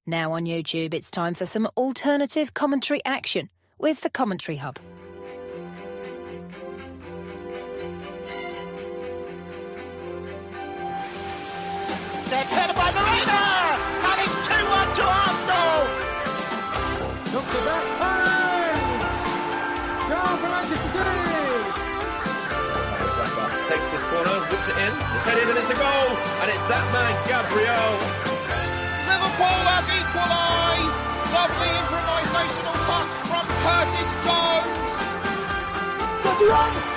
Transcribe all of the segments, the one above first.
Now on YouTube, it's time for some alternative commentary action with the Commentary Hub. There's headed by Marina, and it's 2-1 to Arsenal. Look at that pass! Goal for Manchester City! Takes this corner, whips it in, it's headed and it's a goal, and it's that man, Gabriel. Liverpool have equalised. Lovely improvisational touch from Curtis Jones.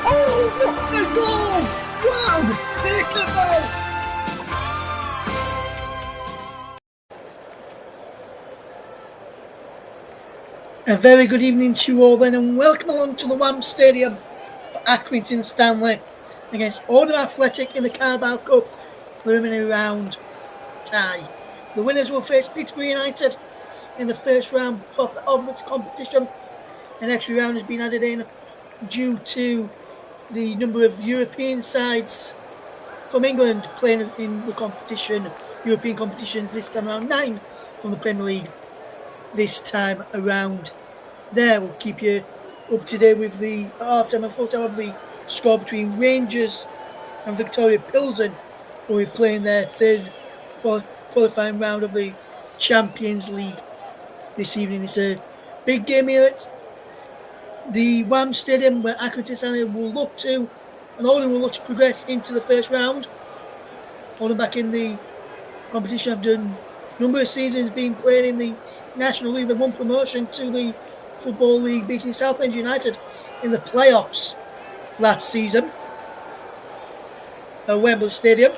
Oh, what a goal! Wow, take it out! A very good evening to you all then, and welcome along to the Wham Stadium for Accrington Stanley against Oldham Athletic in the Carabao Cup Preliminary Round tie. The winners will face Peterborough United in the first round of this competition. An extra round has been added in due to the number of European sides from England playing in the competition, European competitions this time around, 9 from the Premier League this time around. There, we'll keep you up to date with the half-time and full-time of the score between Rangers and Victoria Pilsen, who will be playing their third qualifying round of the Champions League this evening. It's a big game here at the Wham Stadium, where Accrington Stanley will look to, and Oldham will look to progress into the first round. Oldham back in the competition have done a number of seasons being played in the National League. They won promotion to the Football League, beating Southend United in the playoffs last season at Wembley Stadium.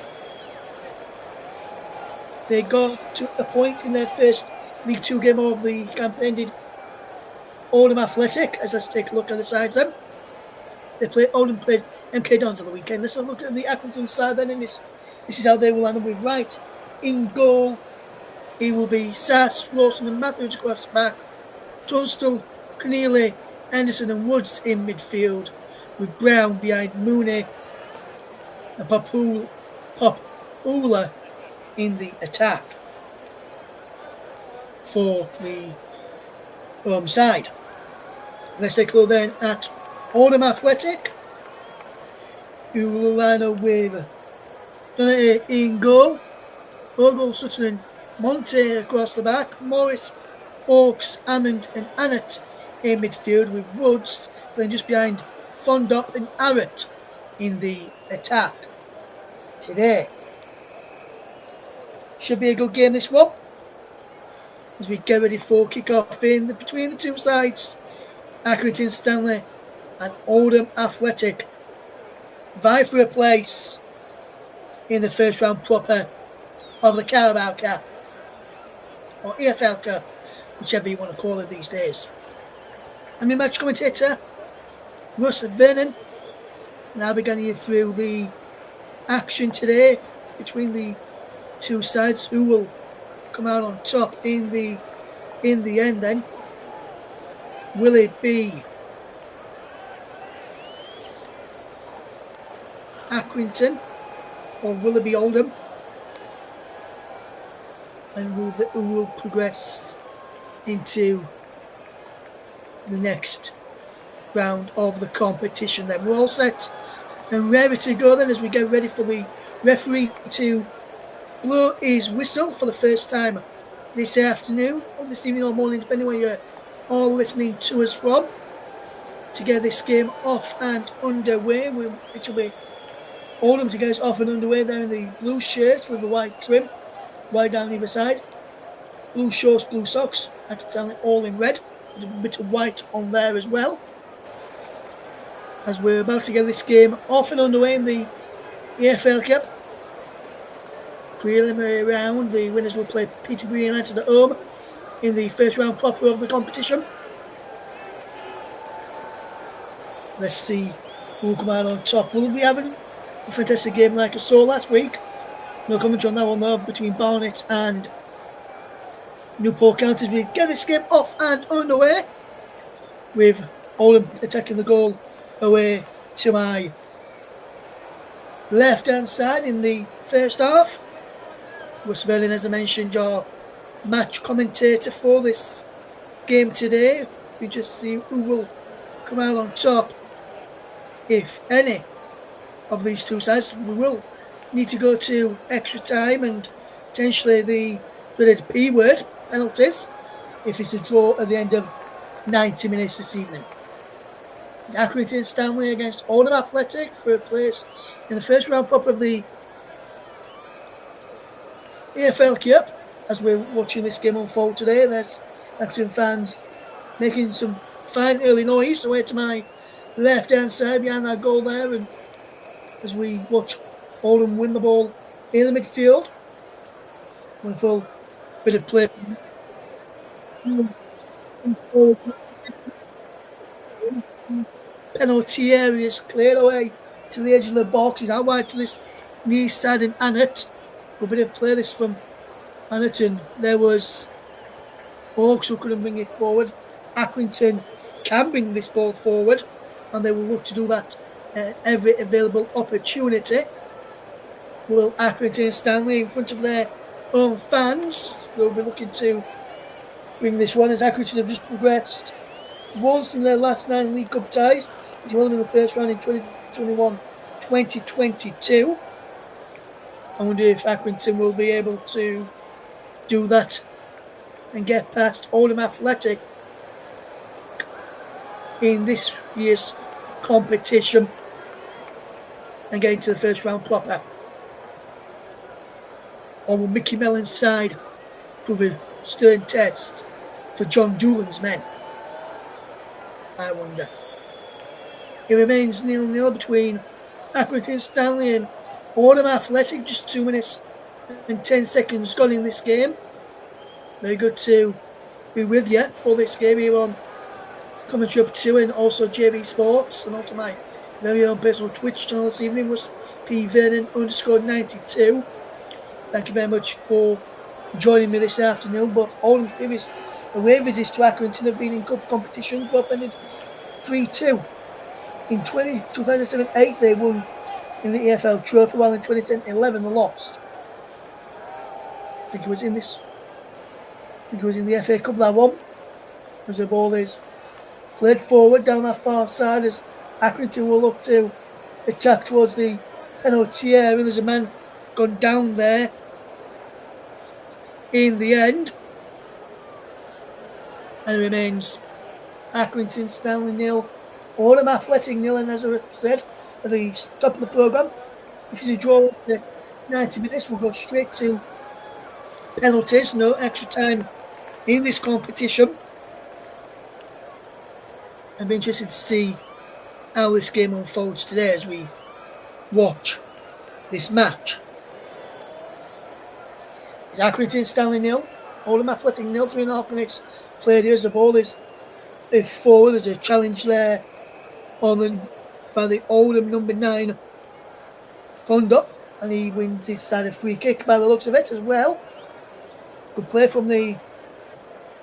They got to a point in their first League Two game of the campaign, did Oldham Athletic, as let's take a look at the sides then. Oldham played MK Dons on the weekend. Let's have a look at the Accrington side then, and this is how they will end up with right in goal. It will be Sass, Rawson and Matthews across the back. Tunstall, Keneally, Anderson and Woods in midfield, with Brown behind Mooney and Popula in the attack for the home side. Let's take a look then at Oldham Athletic, who will line up with Donaty in goal, Ogle, Sutton and Monte across the back, Morris, Oakes, Hammond and Annett in midfield, with Woods playing just behind Fondop and Arrett in the attack today. Should be a good game, this one, as we get ready for kick-off in between the two sides. Accrington Stanley and Oldham Athletic vie for a place in the first round proper of the Carabao Cup, or EFL Cup, whichever you want to call it these days. I'm your match commentator, Russ Vernon, and I'll be getting you through the action today between the two sides. Who will come out on top in the end then? Will it be Accrington, or will it be Oldham? And who will progress into the next round of the competition then? We're all set and ready to go then, as we get ready for the referee to blow his whistle for the first time this afternoon, or this evening or morning, depending where you're all listening to us from, to get this game off and underway, which will be Oldham to get us off and underway there in the blue shirts with the white trim, white down either side, blue shorts, blue socks. I can tell it all in red, with a bit of white on there as well. As we're about to get this game off and underway in the EFL Cup Preliminary Round, the winners will play Peterborough United at home in the first round proper of the competition. Let's see who will come out on top. Will we be having a fantastic game like I saw last week? No commentary on that one though, between Barnet and Newport County. We get this game off and underway with Oldham attacking the goal away to my left hand side in the first half. Russ Vernon, as I mentioned, your match commentator for this game today. We just see who will come out on top, if any of these two sides. We will need to go to extra time and potentially the dreaded P word, penalties, if it's a draw at the end of 90 minutes this evening. Accrington Stanley against Oldham Athletic for a place in the first round proper of the EFL Cup. As we're watching this game unfold today, there's Accrington fans making some fine early noise away to my left hand side behind that goal there, and as we watch Oldham win the ball in the midfield. Wonderful bit of play. Penalty area is cleared away to the edge of the box. He's out wide to this near side, and Annett. A bit of play this from Annett, and there was Oaks who couldn't bring it forward. Accrington can bring this ball forward, and they will look to do that at every available opportunity. Will Accrington Stanley in front of their own fans? They'll be looking to bring this one, as Accrington have just progressed once in their last 9 League Cup ties, which won them in the first round in 2021-2022. I wonder if Accrington will be able to do that and get past Oldham Athletic in this year's competition and get into the first round proper. Or will Mickey Mellon's side prove a stern test for John Doolan's men? I wonder. It remains 0-0 between Accrington Stanley and Oldham Athletic. Just 2 minutes and 10 seconds gone in this game. Very good to be with you for this game here on Commentary Up 2 and also JB Sports, and also my very own personal Twitch channel this evening was pvernon_92. Thank you very much for joining me this afternoon. Both Oldham's previous away visits to Accrington have been in cup competitions, both ended 3-2. In 2007-8 they won in the EFL Trophy, while in 2010-11 they lost. I think it was in the FA Cup that one, as the ball is played forward down that far side as Accrington will look to attack towards the penalty area. There's a man gone down there in the end, and it remains Accrington Stanley 0, Oldham Athletic 0, and as I said at the top of the programme, if it's a draw after 90 minutes, we'll go straight to penalties. No extra time in this competition. I'd be interested to see how this game unfolds today as we watch this match. It's Accrington Stanley 0, Oldham Athletic 0, 3.5 minutes played here as the ball is forward. There's a challenge there by the Oldham number 9, Fondup, and he wins his side a free kick by the looks of it as well. Good play from the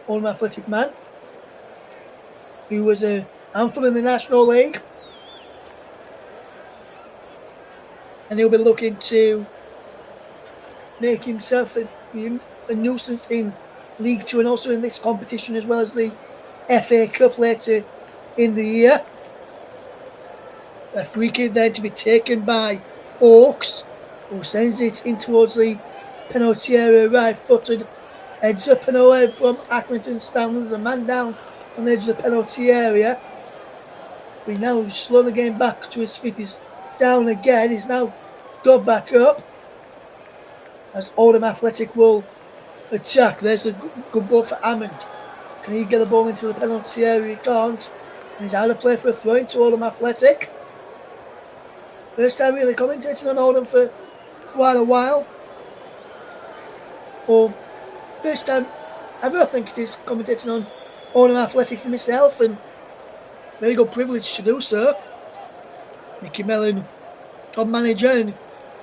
Oldham Athletic man, who was a handful in the National League, and he'll be looking to make himself a nuisance in League 2 and also in this competition, as well as the FA Cup later in the year. A free kick there to be taken by Oaks, who sends it in towards the penalty area, right-footed, heads up and away from Accrington Stanley. There's a man down on the edge of the penalty area. We now slow the game back to his feet. He's down again. He's now got back up as Oldham Athletic will attack. There's a good ball for Hammond. Can he get the ball into the penalty area? He can't. And he's out of play for a throw into Oldham Athletic. First time really commentating on Oldham for quite a while. Or first time ever, I think it is, commentating on Oldham Athletic for myself, and very good privilege to do so. Mickey Mellon, top manager, and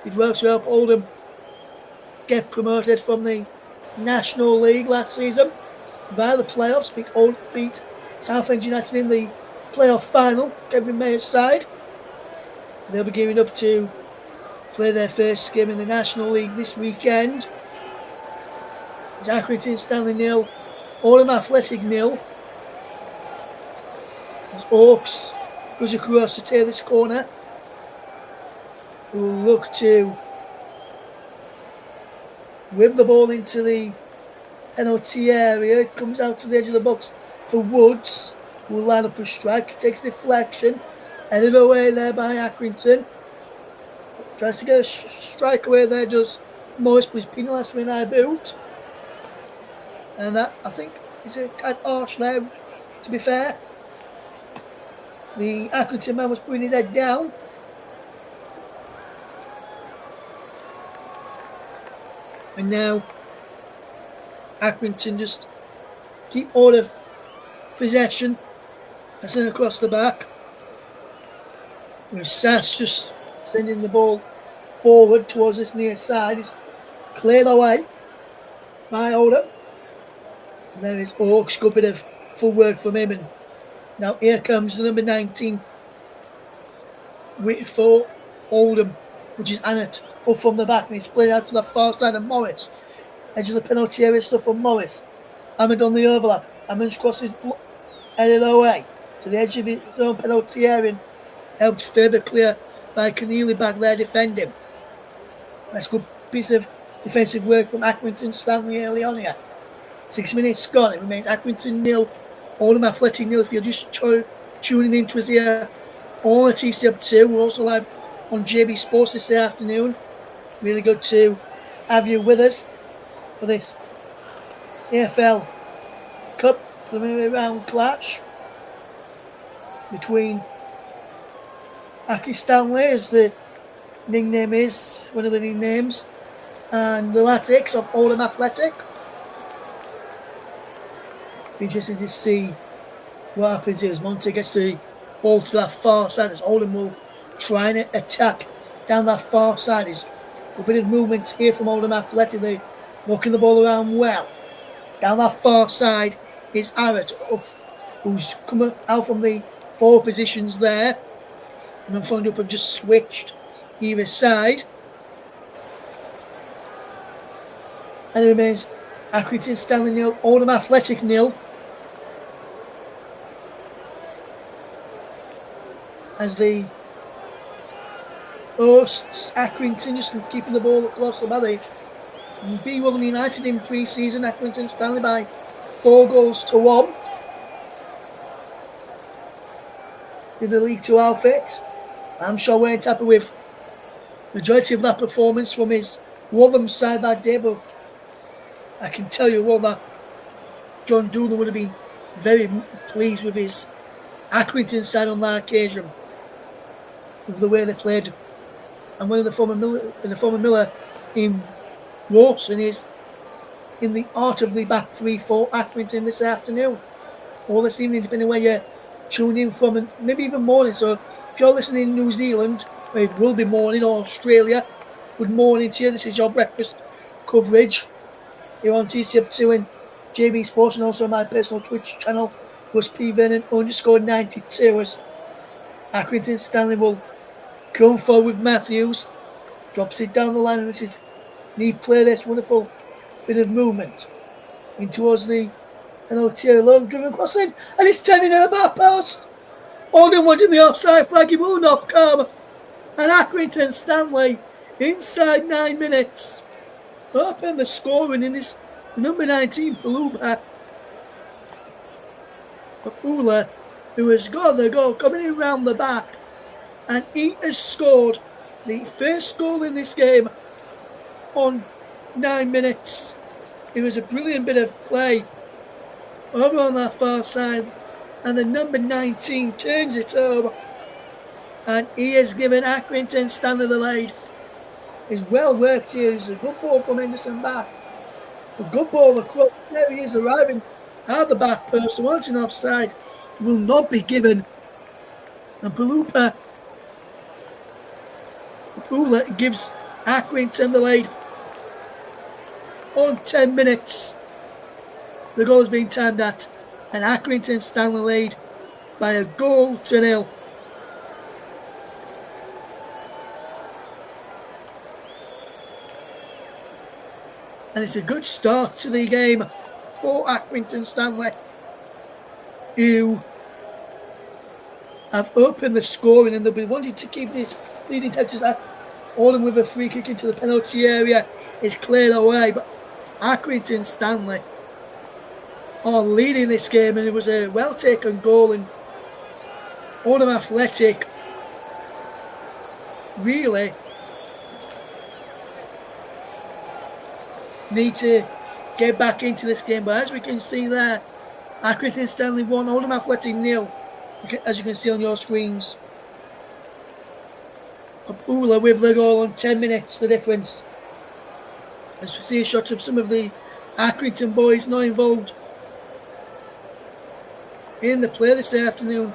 he'd worked to help Oldham get promoted from the National League last season via the playoffs. Beat Southend United in the playoff final, Kevin Mayer's side. They'll be gearing up to play their first game in the National League this weekend. It's Accrington Stanley 0, Oldham Athletic 0. As Oaks goes across to take this corner. Who will look to whip the ball into the penalty area. It comes out to the edge of the box for Woods, who will line up a strike. Takes deflection, headed away there by Accrington. Tries to get a strike away there, does Morris, but he's penalised for an high boot. And that, I think, is a tad harsh now, to be fair. The Accrington man was putting his head down. And now Accrington just keep hold of possession. Passing across the back. With Sass just sending the ball forward towards this near side. It's cleared away by Oldham. And there is Oaks. Good bit of full work from him. And now here comes the number 19 for Oldham, which is Annett, up from the back, and he's played out to the far side of Morris. Edge of the penalty area stuff from Morris. Ahmed on the overlap. Ahmed's crosses headed away to the edge of his own penalty area and helped further clear by Keneally back there defending. That's a good piece of defensive work from Accrington Stanley early on here. 6 minutes gone. It remains Accrington 0, Oldham Athletic 0. If you're just tuning into us here, all at TCB 2. We're also live on JB Sports this afternoon. Really good to have you with us for this EFL Cup Preliminary Round clash between Accrington Stanley, as the nickname is, one of the nicknames, and the Latics of Oldham Athletic. Be interesting to see what happens here as Monte gets the ball to that far side, as Oldham will try and attack down that far side. There's a bit of movement here from Oldham Athletic. They're knocking the ball around well. Down that far side is Arrett, who's come out from the forward positions there. And Mfondo have just switched either side. And it remains Accrington Stanley 0, Oldham Athletic 0. As the hosts, Accrington, just keeping the ball across the valley. Beat Oldham United in pre-season, Accrington Stanley by 4-1. In the League 2 outfit. I'm sure we're happy with the majority of that performance from his Waltham side that day, but I can tell you what, that John Doolan would have been very pleased with his Accrington side on that occasion, with the way they played. And one of the former Miller in Rawson is in the art of the back three for Accrington this afternoon, or this evening, depending on where you're tuning in from, and maybe even morning. So if you're listening in New Zealand, where it will be morning, or Australia, good morning to you. This is your breakfast coverage here on TCB 2 and JB Sports, and also my personal Twitch channel, was _92, as Accrington Stanley will come forward with Matthews, drops it down the line, and this is neat play. This wonderful bit of movement in towards the penalty area, long driven crossing, and it's turning in the back post. Oldham wanting the offside flag, he will not come, and Accrington Stanley inside 9 minutes. Open the scoring in this number 19 Papula, who has got the goal coming in round the back, and he has scored the first goal in this game on 9 minutes. It was a brilliant bit of play over on that far side, and the number 19 turns it over, and he has given Accrington Stanley the lead. It's well worked here. It's a good ball from Henderson back. A good ball across. There he is, arriving at the back post. Watching offside will not be given. And Papula gives Accrington the lead on 10 minutes. The goal has been timed at, and Accrington Stanley lead by 1-0. And it's a good start to the game for Accrington Stanley, who have opened the scoring, and they'll be wanting to keep this leading Texas. Oldham with a free kick into the penalty area is cleared away, but Accrington Stanley are leading this game, and it was a well taken goal, and Oldham Athletic really need to get back into this game. But as we can see there, Accrington Stanley 1, Oldham Athletic 0, as you can see on your screens. Papula with the goal on 10 minutes, the difference. As we see a shot of some of the Accrington boys not involved in the play this afternoon.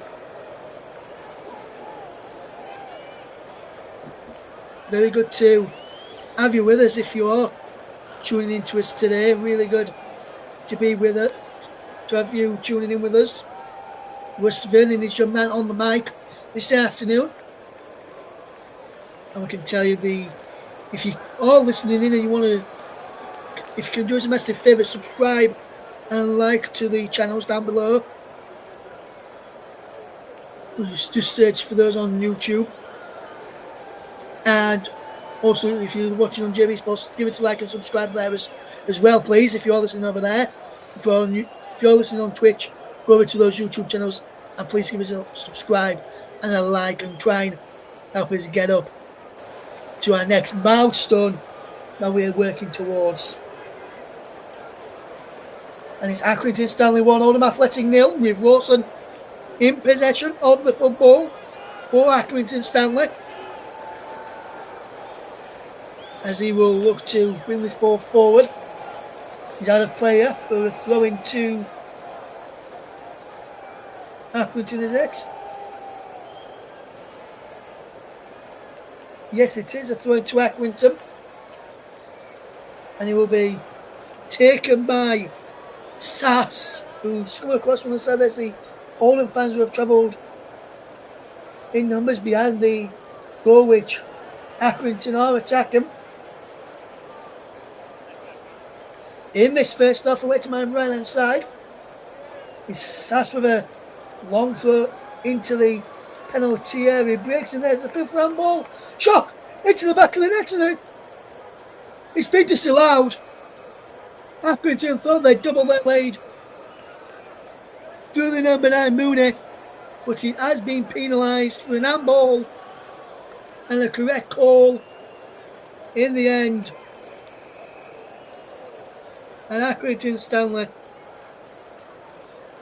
Very good to have you with us if you are tuning in to us today. Really good to be with us, to have you tuning in with us. Wes Vernon is your man on the mic this afternoon. And we can tell you if you are listening in and you want to, if you can do us a massive favour, subscribe and like to the channels down below. Just search for those on YouTube. And also, if you're watching on JB Sports, give it a like and subscribe there as well, please. If you're listening over there, if you're listening on Twitch, go over to those YouTube channels and please give us a subscribe and a like and try and help us get up to our next milestone that we are working towards. And it's Accrington Stanley 1, Oldham Athletic 0, with Rawson in possession of the football for Accrington Stanley, as he will look to bring this ball forward. He's out of player for a throw into Accrington, is it? Yes, it is a throw into Accrington. And he will be taken by Sass, who's come across from the side. There's the Oldham fans who have travelled in numbers behind the goal, which Accrington are attacking. In this first half, away to my right hand side is Sass with a long throw into the penalty area. Breaks in there, there's a big round ball. Shot into the back of the net, and it's been disallowed. Accrington thought they'd double their lead through the number 9 Mooney, but he has been penalised for an handball, and a correct call in the end. And Accrington Stanley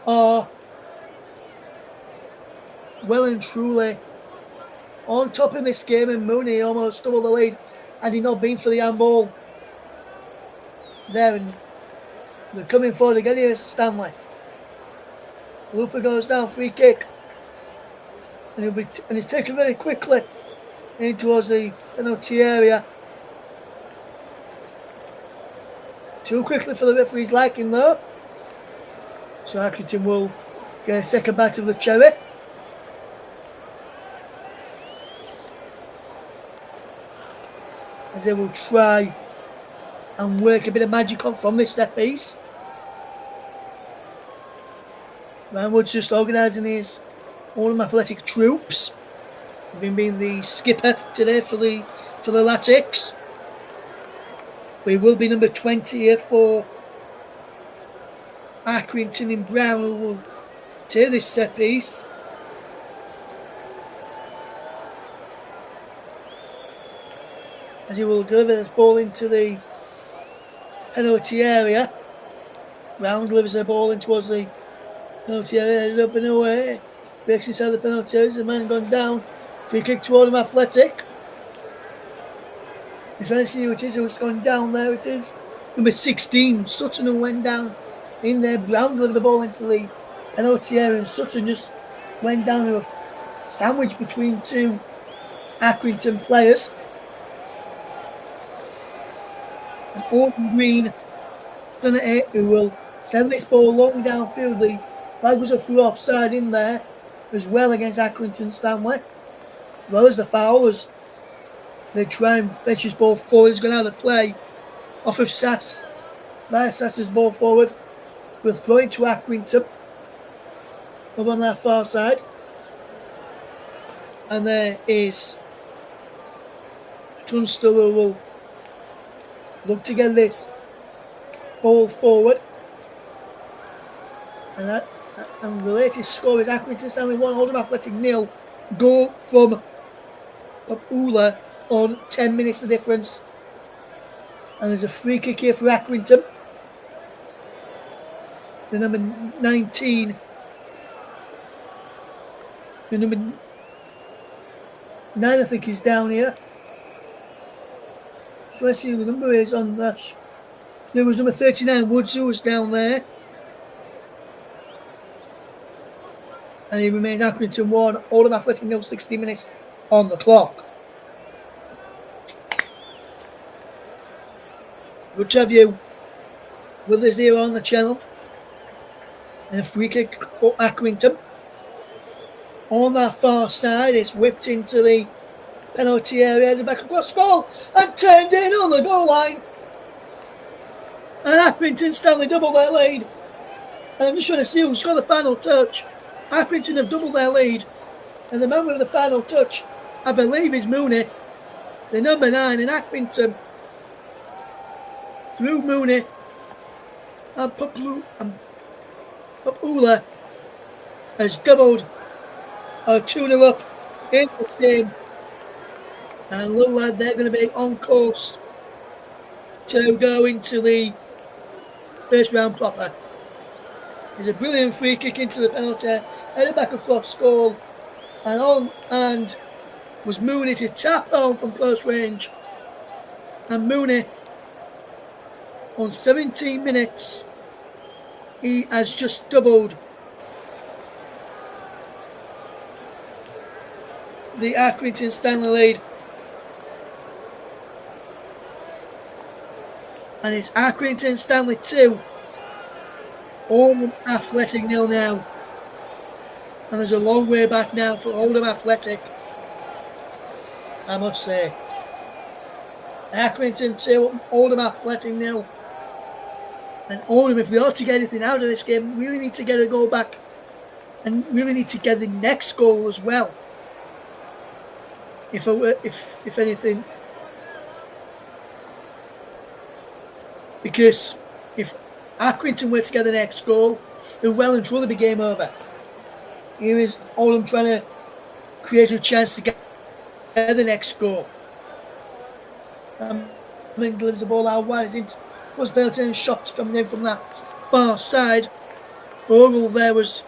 are well and truly on top in this game, and Mooney almost doubled the lead had he not been for the handball there. And they're coming forward again here, Stanley. Looper goes down, free kick, and he's taken very quickly in towards the penalty area. Too quickly for the referee's liking though. So Accrington will get a second bite of the cherry. As they will try and work a bit of magic on from this set piece. Ryan Wood's just organising his Oldham Athletic troops. Having been the skipper today for the Latics. We will be number 20 here for Accrington in brown, who will take this set piece. As he will deliver this ball into the penalty area. Brown delivers the ball in towards the penalty area, headed up and away. Breaks inside the penalty area, the man gone down. Free kick to Oldham Athletic. If I see who it is who's gone down, there it is. Number 16, Sutton, who went down in there. Brown delivered the ball into the penalty area, and Sutton just went down to a sandwich between two Accrington players. And Oldham Green, who will send this ball long downfield. The flag was up through offside in there as well against Accrington Stanley. As well as the foul, as they try and fetch his ball forward. He's gone out of play off of Sass. Sass's ball forward. We'll throw it to Accrington. Over on that far side. And there is Tunstall who will look to get this ball forward. And the latest score is Accrington Stanley 1, Oldham Athletic 0. Goal from Popula on 10 minutes the difference. And there's a free kick here for Accrington. The number 19. The number 9, I think, is down here. So let's see who the number is on that. There was number 39, Woods, who was down there. And he remains Accrington 1, Oldham Athletic 0, 60 minutes on the clock. Good to have you with us here on the channel. And a free kick for Accrington. On that far side, it's whipped into the penalty area, the back across goal, and turned in on the goal line. And Accrington Stanley double their lead. And I'm just trying to see who's got the final touch. Accrington have doubled their lead. And the man with the final touch, I believe, is Mooney, the number 9, in Accrington. Through Mooney and Popula has doubled a 2-0 up in this game. And look like they're going to be on course to go into the first round proper. There's a brilliant free kick into the penalty, headed back across goal, and was Mooney to tap home from close range. And Mooney, on 17 minutes, he has just doubled the Accrington Stanley lead. And it's Accrington Stanley 2, Oldham Athletic 0 now. And there's a long way back now for Oldham Athletic, I must say. Accrington 2, Oldham Athletic 0. And Oldham, if they are to get anything out of this game, really need to get a goal back and really need to get the next goal as well. If anything, because if Accrington were to get the next goal, it would well and truly be game over. Here is Oldham trying to create a chance to get the next goal. Delivers the ball out wide. Was Velton's shots coming in from that far side. Ogle there was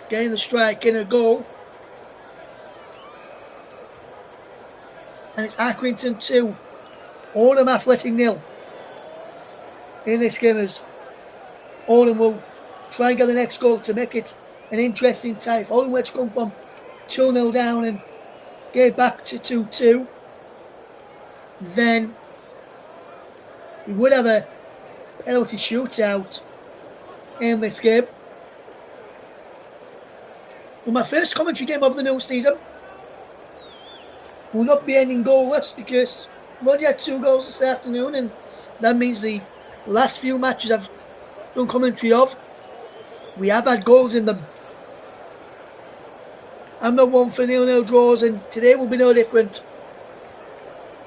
getting the strike in a goal. And it's Accrington 2, Oldham Athletic 0. In this game, as Oldham will try and get the next goal to make it an interesting tie. If Oldham were to come from 2-0 down and get back to 2-2, then we would have a penalty shootout in this game. For my first commentary game of the new season, will not be ending goalless because we've already had 2 goals this afternoon, and that means the last few matches I've done commentary of, we have had goals in them. I'm not one for 0-0 draws, and today will be no different.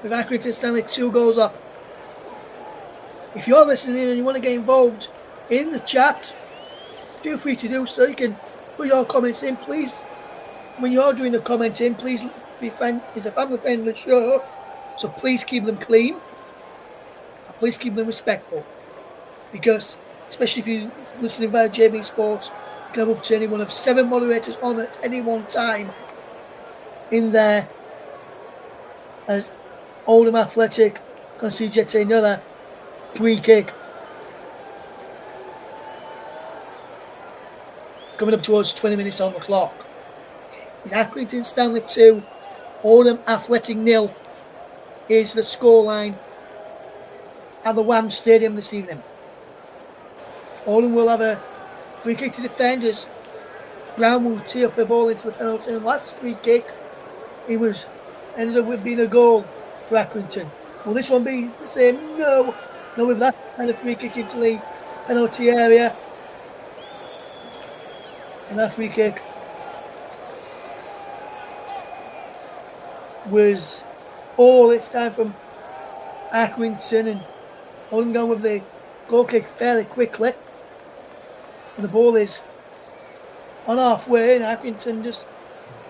With Accrington Stanley 2 goals up. If you're listening and you want to get involved in the chat, feel free to do so. You can put your comments in, please. When you're doing the commenting, please be friend. It's a family-friendly show, so please keep them clean. And please keep them respectful, because especially if you're listening via JB Sports, you can have up to any one of 7 moderators on at any one time in there. As Oldham Athletic concede yet another free kick. Coming up towards 20 minutes on the clock. It's Accrington Stanley 2, Oldham Athletic 0 is the scoreline at the Wham Stadium this evening. Oldham will have a free kick to defenders. Brown will tee up a ball into the penalty, and last free kick, ended up with being a goal for Accrington. Will this one be the same? No. Now with that kind of free kick into the penalty area. And that free kick was all its time from Accrington, and Oldham going with the goal kick fairly quickly. And the ball is on halfway, and Accrington just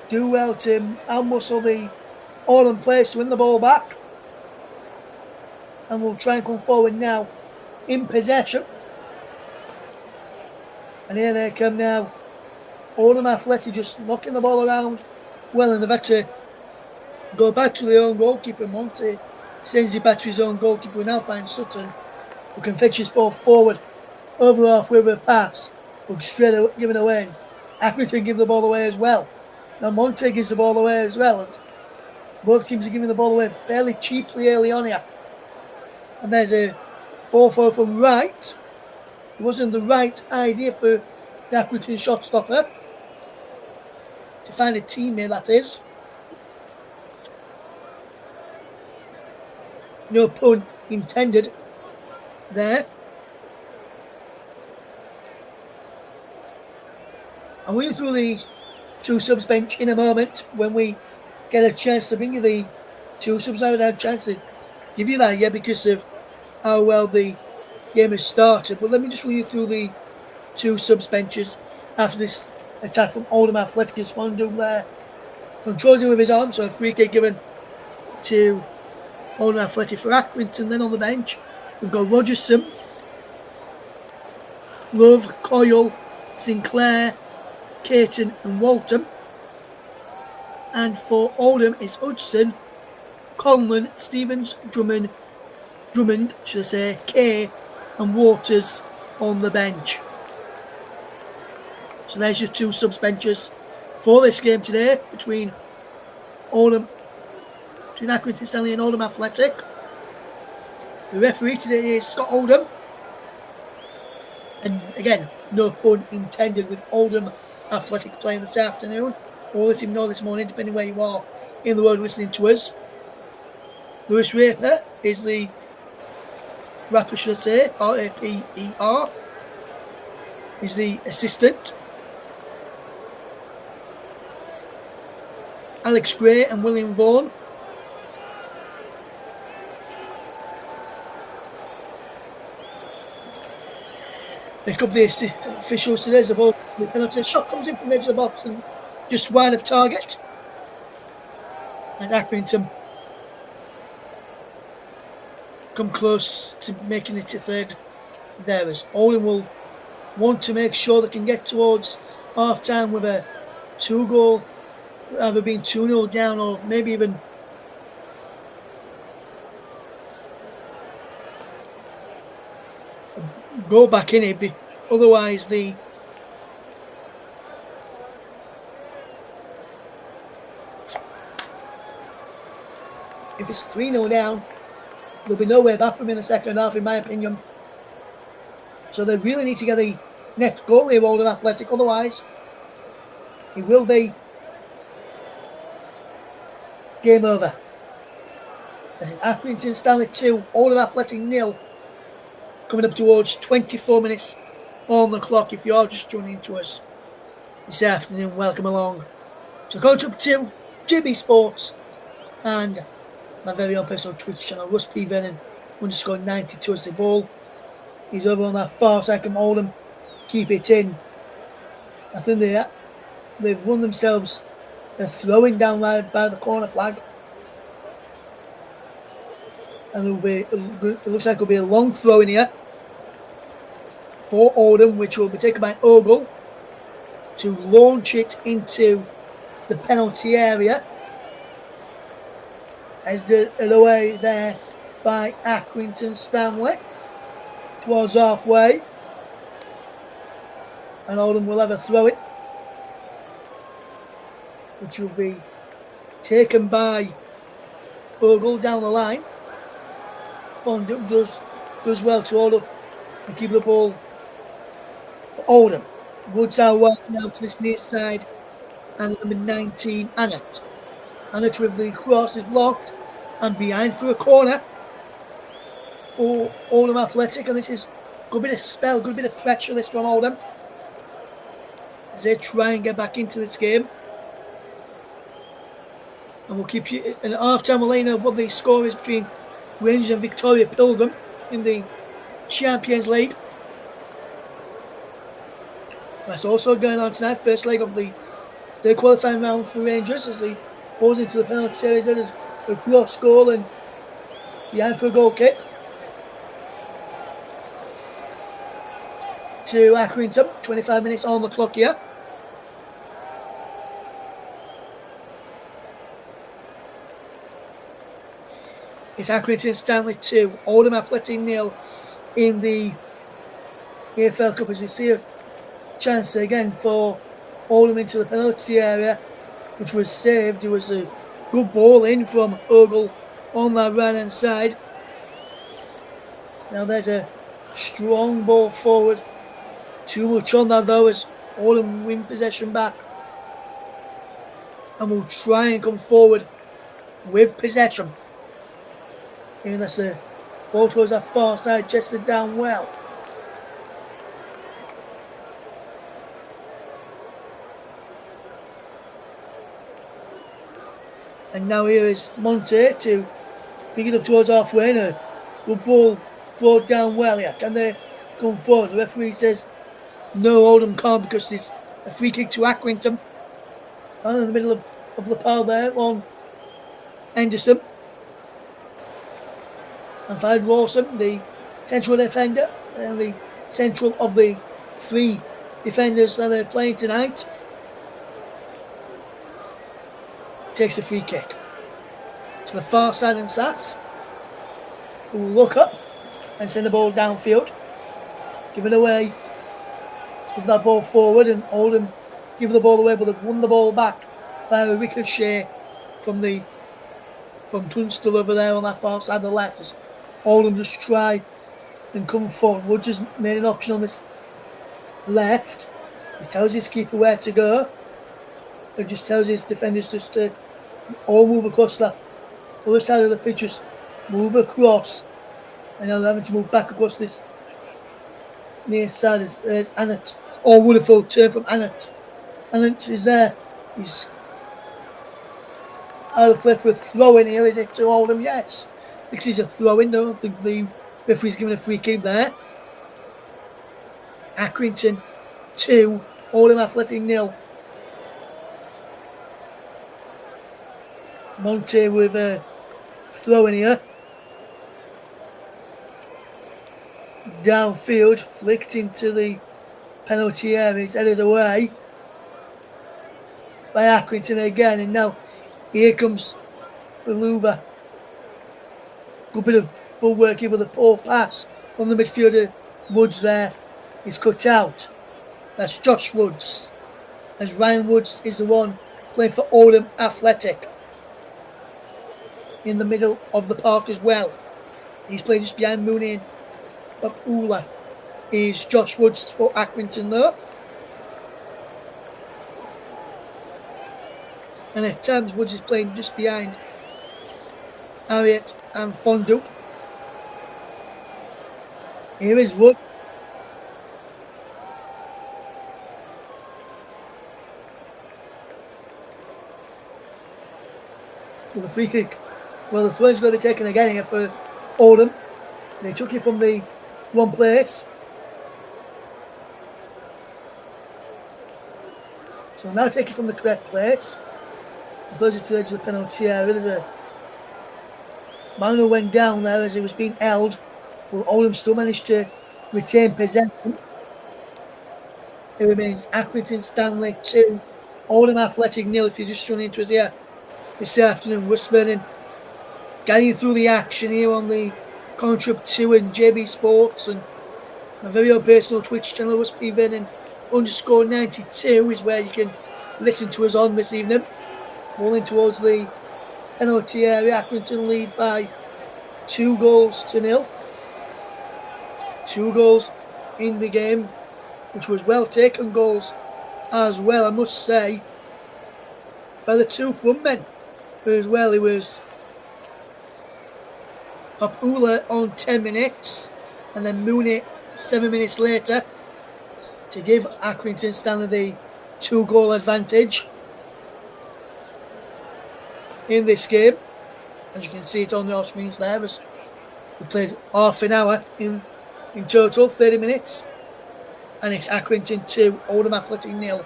do well to outmuscle the Oldham players to win the ball back. And we'll try and come forward now in possession. And here they come now. Oldham Athletic just knocking the ball around well, and they've had to go back to their own goalkeeper. Monty sends it back to his own goalkeeper. We now find Sutton, who can fetch his ball forward over halfway with a pass, but straight given away. Accrington give the ball away as well. Now Monty gives the ball away as well, as both teams are giving the ball away fairly cheaply early on here. And there's a ball forward from Wright. It wasn't the right idea for the Accrington shot stopper to find a teammate, that is. No pun intended there. And we'll through the two subs bench in a moment when we get a chance to bring you the two subs. I would have a chance to give you that, because of how well the game has started. But let me just run you through the two subs benches after this attack from Oldham Athletic. As Fondu there controls it with his arm, so a free kick given to Oldham Athletic for Accrington. Then on the bench we've got Rogerson, Love, Coyle, Sinclair, Caton and Walton. And for Oldham is Hudson, Conlon, Stevens, Drummond, should I say, Kay and Waters on the bench. So there's your two subs benches for this game today between Accrington Stanley and Oldham Athletic. The referee today is Scott Oldham. And again, no pun intended, with Oldham Athletic playing this afternoon, or if you know this morning, depending where you are in the world listening to us. Lewis Raper is the rapper, should I say, R-A-P-E-R, is the assistant. Alex Gray and William Vaughan. Pick up the officials today as the ball. The penalty shot comes in from the edge of the box and just wide of target. And Accrington come close to making it to third there, as Oldham will want to make sure they can get towards half time with a 2-goal, either being 2-0 down or maybe even go back in it. Otherwise, if it's 3-0 down, there'll be no way back from in the second half, in my opinion. So they really need to get the next goal here, Oldham Athletic. Otherwise, it will be game over. As in Accrington Stanley 2, Oldham Athletic 0. Coming up towards 24 minutes on the clock. If you're just joining to us this afternoon, welcome along. So go to GB Sports and my very own personal Twitch channel, Russ P. Vernon _92 as the ball. He's over on that far side from Oldham. Keep it in. I think they've won themselves a throwing down right by the corner flag. And it looks like it'll be a long throw in here for Oldham, which will be taken by Ogle to launch it into the penalty area. As away there by Accrington Stanley towards halfway. And Oldham will have a throw it, which will be taken by Ogle down the line. Does well to hold up and keep the ball for Oldham. Woods are working now to this near side, and number 19, Annett. Annett with the cross is blocked and behind for a corner. for Oldham Athletic, and this is a good bit of spell, good bit of pressure this from Oldham as they try and get back into this game. And we'll keep you in half time. We'll let you know what the score is between Rangers and Victoria Pilgrim in the Champions League. That's also going on tonight. First leg of the qualifying round for Rangers as they balls into the penalty area. Headed a cross goal and behind for a goal kick to Accrington. 25 minutes on the clock here. It's Accrington Stanley 2, Oldham Athletic 0 in the EFL Cup, as we see a chance again for Oldham into the penalty area, which was saved. It was a good ball in from Ogle on that right hand side. Now there's a strong ball forward. Too much on that though as Oldham win possession back. And will try and come forward with possession. Even as the ball towards that far side, chested down well. And now here is Monte to pick it up towards halfway. And a good ball brought down well here. Can they come forward? The referee says no, Oldham can't because there's a free kick to Accrington. And in the middle of the pile there on Henderson. And Fad Rawson, the central defender, and the central of the three defenders that are playing tonight, takes the free kick. To the far side and Sats, who will look up and send the ball downfield. Give it away with that ball forward, and Oldham give the ball away, but they've won the ball back by a ricochet from Tunstall over there on that far side of the left. As Oldham just try and come forward. Woods has made an option on this left. He tells his keeper where to go. It just tells his defenders just to all move across that other side of the pitch, just move across. And now they're having to move back across this near side. There's Annett. Oh, wonderful turn from Annett. Annett is there. He's out of play for a throw in here. Is it to Oldham? Yes. Because he's a throw in. I don't think the referee's given a free kick there. Accrington 2, Oldham Athletic 0. Monte with a throw in here. Downfield, flicked into the penalty area. It's headed away by Accrington again. And now here comes Beluva. Good bit of full work here with a poor pass from the midfielder. Woods there is cut out. That's Josh Woods. As Ryan Woods is the one playing for Oldham Athletic. In the middle of the park as well. He's playing just behind Mooney and Babula. Is Josh Woods for Accrington though. And at times Woods is playing just behind Harriet and Fondue. Here is Wood. With a free kick. Well, the throw's going to be taken again here for Oldham. They took it from the one place. So now take it from the correct place. Closer to the edge of the penalty area. There's a man who went down there as he was being held. Well, Oldham still managed to retain possession. It remains Accrington Stanley 2, Oldham Athletic 0. If you're just tuning into us here this afternoon, Russ Vernon getting through the action here on the Contrap 2 and JB Sports, and my very own personal Twitch channel, Russ P. Vernon _92 is where you can listen to us on this evening. Rolling towards the penalty area. Accrington lead by 2-0. 2 goals in the game, which was well taken goals as well, I must say, by the two front men as well. It was Papula on 10 minutes, and then Mooney 7 minutes later to give Accrington Stanley the 2-goal advantage in this game. As you can see it on your screens there, as we played half an hour in total, 30 minutes, and it's Accrington 2, Oldham Athletic 0,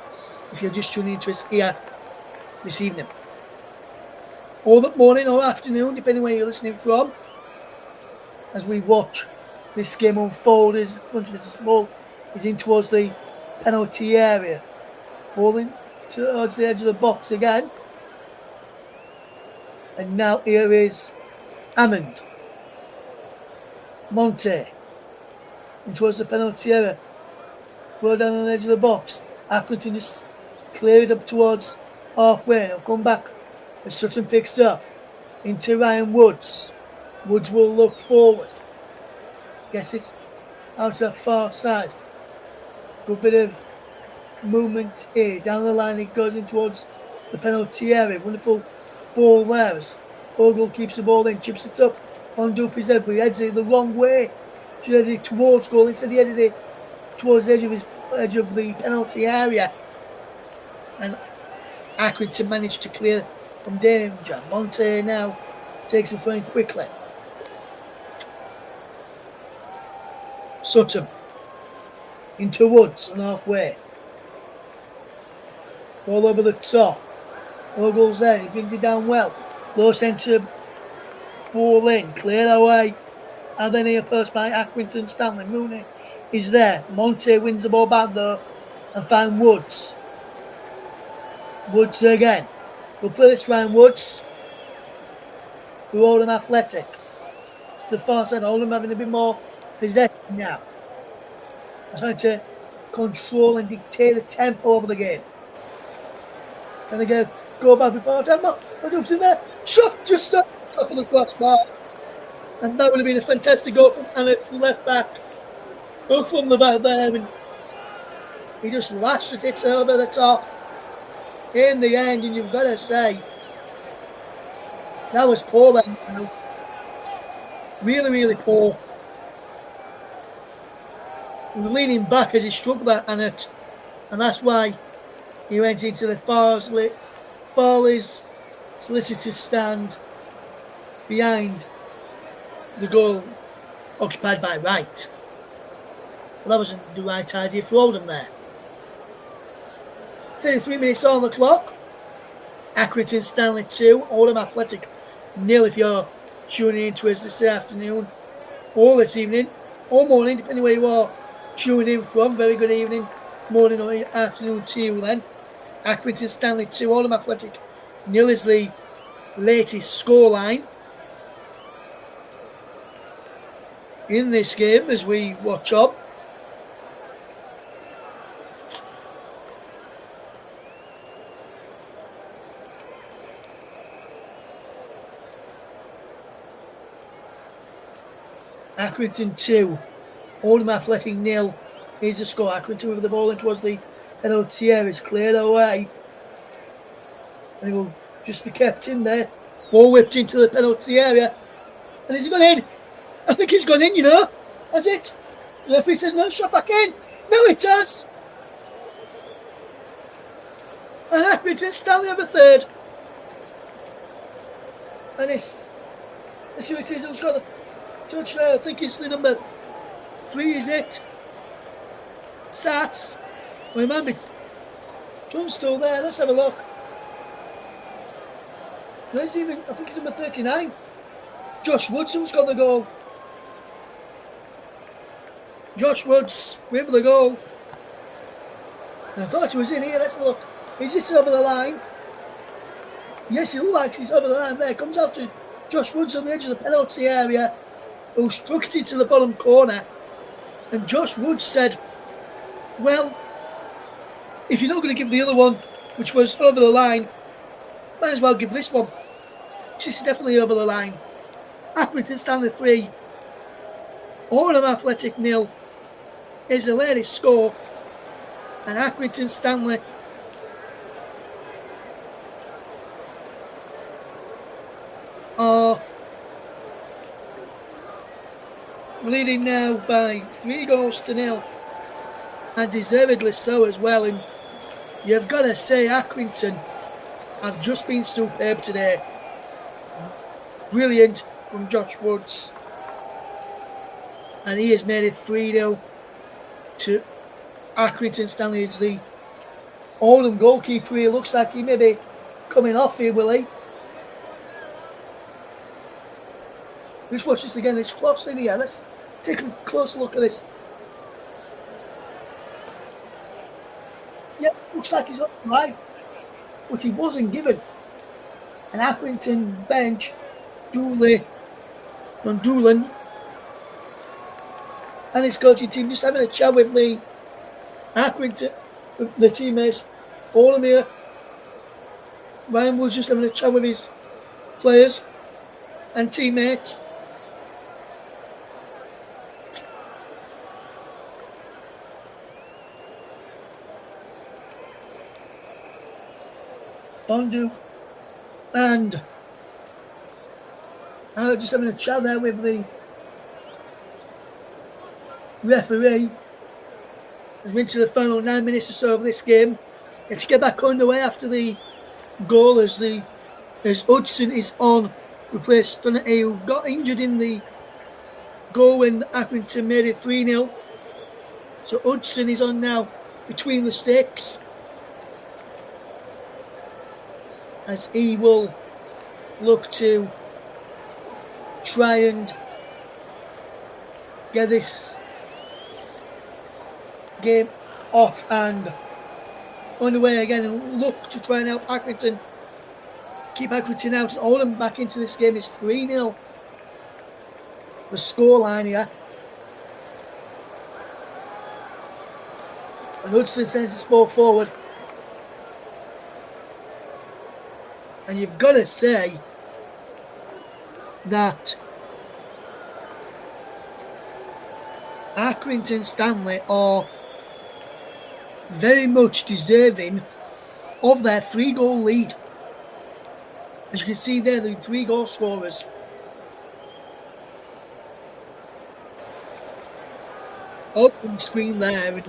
if you're just tuning into us here this evening. Or that morning or afternoon, depending where you're listening from, as we watch this game unfold. Is in front of us, the ball is in towards the penalty area. Ball in towards the edge of the box again. And now here is Hammond. Monte. In towards the penalty area. Ball down on the edge of the box. Accrington just clear it up towards halfway. They'll come back as Sutton picks up into Ryan Woods. Woods will look forward. Guess it's out to the far side. Good bit of movement here. Down the line it goes in towards the penalty area. Wonderful ball there as Ogle keeps the ball in, chips it up. Van Dupi's head, but he heads it the wrong way. He headed it towards goal. Instead he headed it towards the edge of the penalty area. And Accrington managed to clear from danger. Monte now takes the throw in quickly. Sutton into Woods on halfway. All over the top. Ogle's there, he brings it down well. Low centre ball in, cleared away. And then here first by Accrington Stanley. Mooney is there. Monte wins the ball back though and finds Woods. Woods again. We'll play this round. Woods. To Oldham Athletic. The far side, Oldham having a bit more possession now. I'm trying to control and dictate the tempo of the game. Can they go back before time? Look in there. Shot just up top of the crossbar. And that would have been a fantastic goal from Alex, the left back. Go from the back there. And he just lashed it over the top. In the end, and you've got to say, that was poor then. Really, really poor. He was leaning back as he struck that Annette, and that's why he went into the Farley's solicitor's stand behind the goal occupied by Wright. Well, that wasn't the right idea for Oldham there. 33 minutes on the clock. Accrington Stanley 2, Oldham Athletic 0 if you're tuning in to us this afternoon or this evening or morning, depending where you are tuning in from. Very good evening, morning or afternoon to you then. Accrington Stanley 2, Oldham Athletic 0 is the latest scoreline in this game as we watch on. Accrington 2, Oldham Athletic 0 is the score. Accrington with the ball in towards the penalty area is cleared away. And it will just be kept in there. Ball whipped into the penalty area. And has it gone in? I think it's gone in, you know. Has it? The referee says no, shot back in. No, it has. And Accrington Stanley have a third. And let's see who it is who's got the touch there. I think it's the number 3, is it? Sass. Well, it might be Tunstall there. Let's have a look. No, it's even, I think it's number 39. Josh Woodson's got the goal. Josh Woods with the goal. I thought he was in here. Let's have a look. Is this over the line? Yes, it looks like he's over the line there. Comes out to Josh Woods on the edge of the penalty area, who struck it into the bottom corner. And Josh Woods said, well, if you're not going to give the other one, which was over the line, might as well give this one. This is definitely over the line. Accrington Stanley 3, Oldham Athletic 0 is the latest score. And Accrington Stanley are leading now by 3-0, and deservedly so as well. And you've got to say, Accrington have just been superb today. Brilliant from Josh Woods, and he has made it 3-0 to Accrington Stanley. It's the Oldham goalkeeper. He looks like he may be coming off here, will he? Let's watch this again. It's close in here. Let's take a close look at this. Yeah, looks like he's up right, but he wasn't given. An Accrington bench, Dooley from Doolan, and his coaching team just having a chat with the Accrington, with the teammates. Oldham here. Ryan was just having a chat with his players and teammates. Bondu and just having a chat there with the referee as we into the final 9 minutes or so of this game. Let's get back underway after the goal as Hudson is on, replaced Donahue, who got injured in the goal when Accrington made it 3-0. So Hudson is on now between the sticks, as he will look to try and get this game off and underway again, and look to try and help Accrington, keep Accrington out. Oldham back into this game is 3-0. The scoreline here. And Hudson sends this ball forward. And you've got to say that Accrington Stanley are very much deserving of their 3-goal lead. As you can see there, the 3-goal scorers. Open screen there.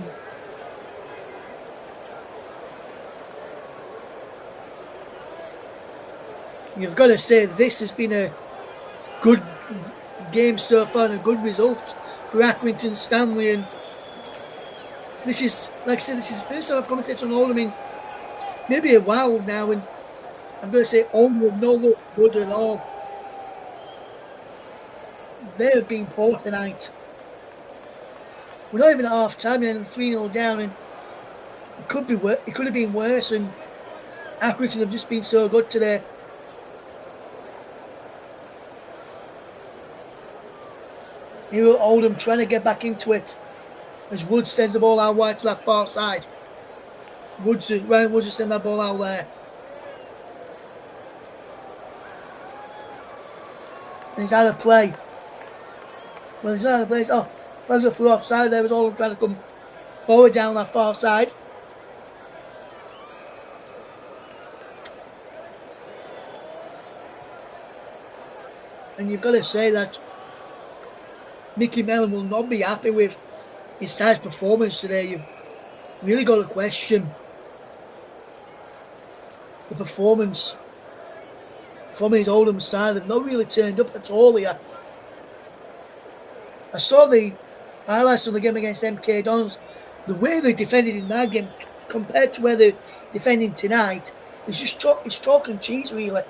And you've got to say this has been a good game so far and a good result for Accrington Stanley. And this is, like I said, this is the first time I've commentated on Oldham in maybe a while now, and I'm going to say Oldham have not looked good at all. They have been poor tonight. We're not even at half time and 3-0 down, and it could have been worse, and Accrington have just been so good today. Here at Oldham trying to get back into it as Woods sends the ball out wide to that far side. Ryan Woods has sent that ball out there. And he's out of play. Well, he's not out of play. Oh, flags up for offside. There was Oldham trying to come forward down that far side. And you've got to say that Mickey Mellon will not be happy with his side's performance today. You've really got to question the performance from his Oldham side. They've not really turned up at all here. I saw the highlights of the game against MK Dons. The way they defended in that game compared to where they're defending tonight is just it's chalk and cheese, really.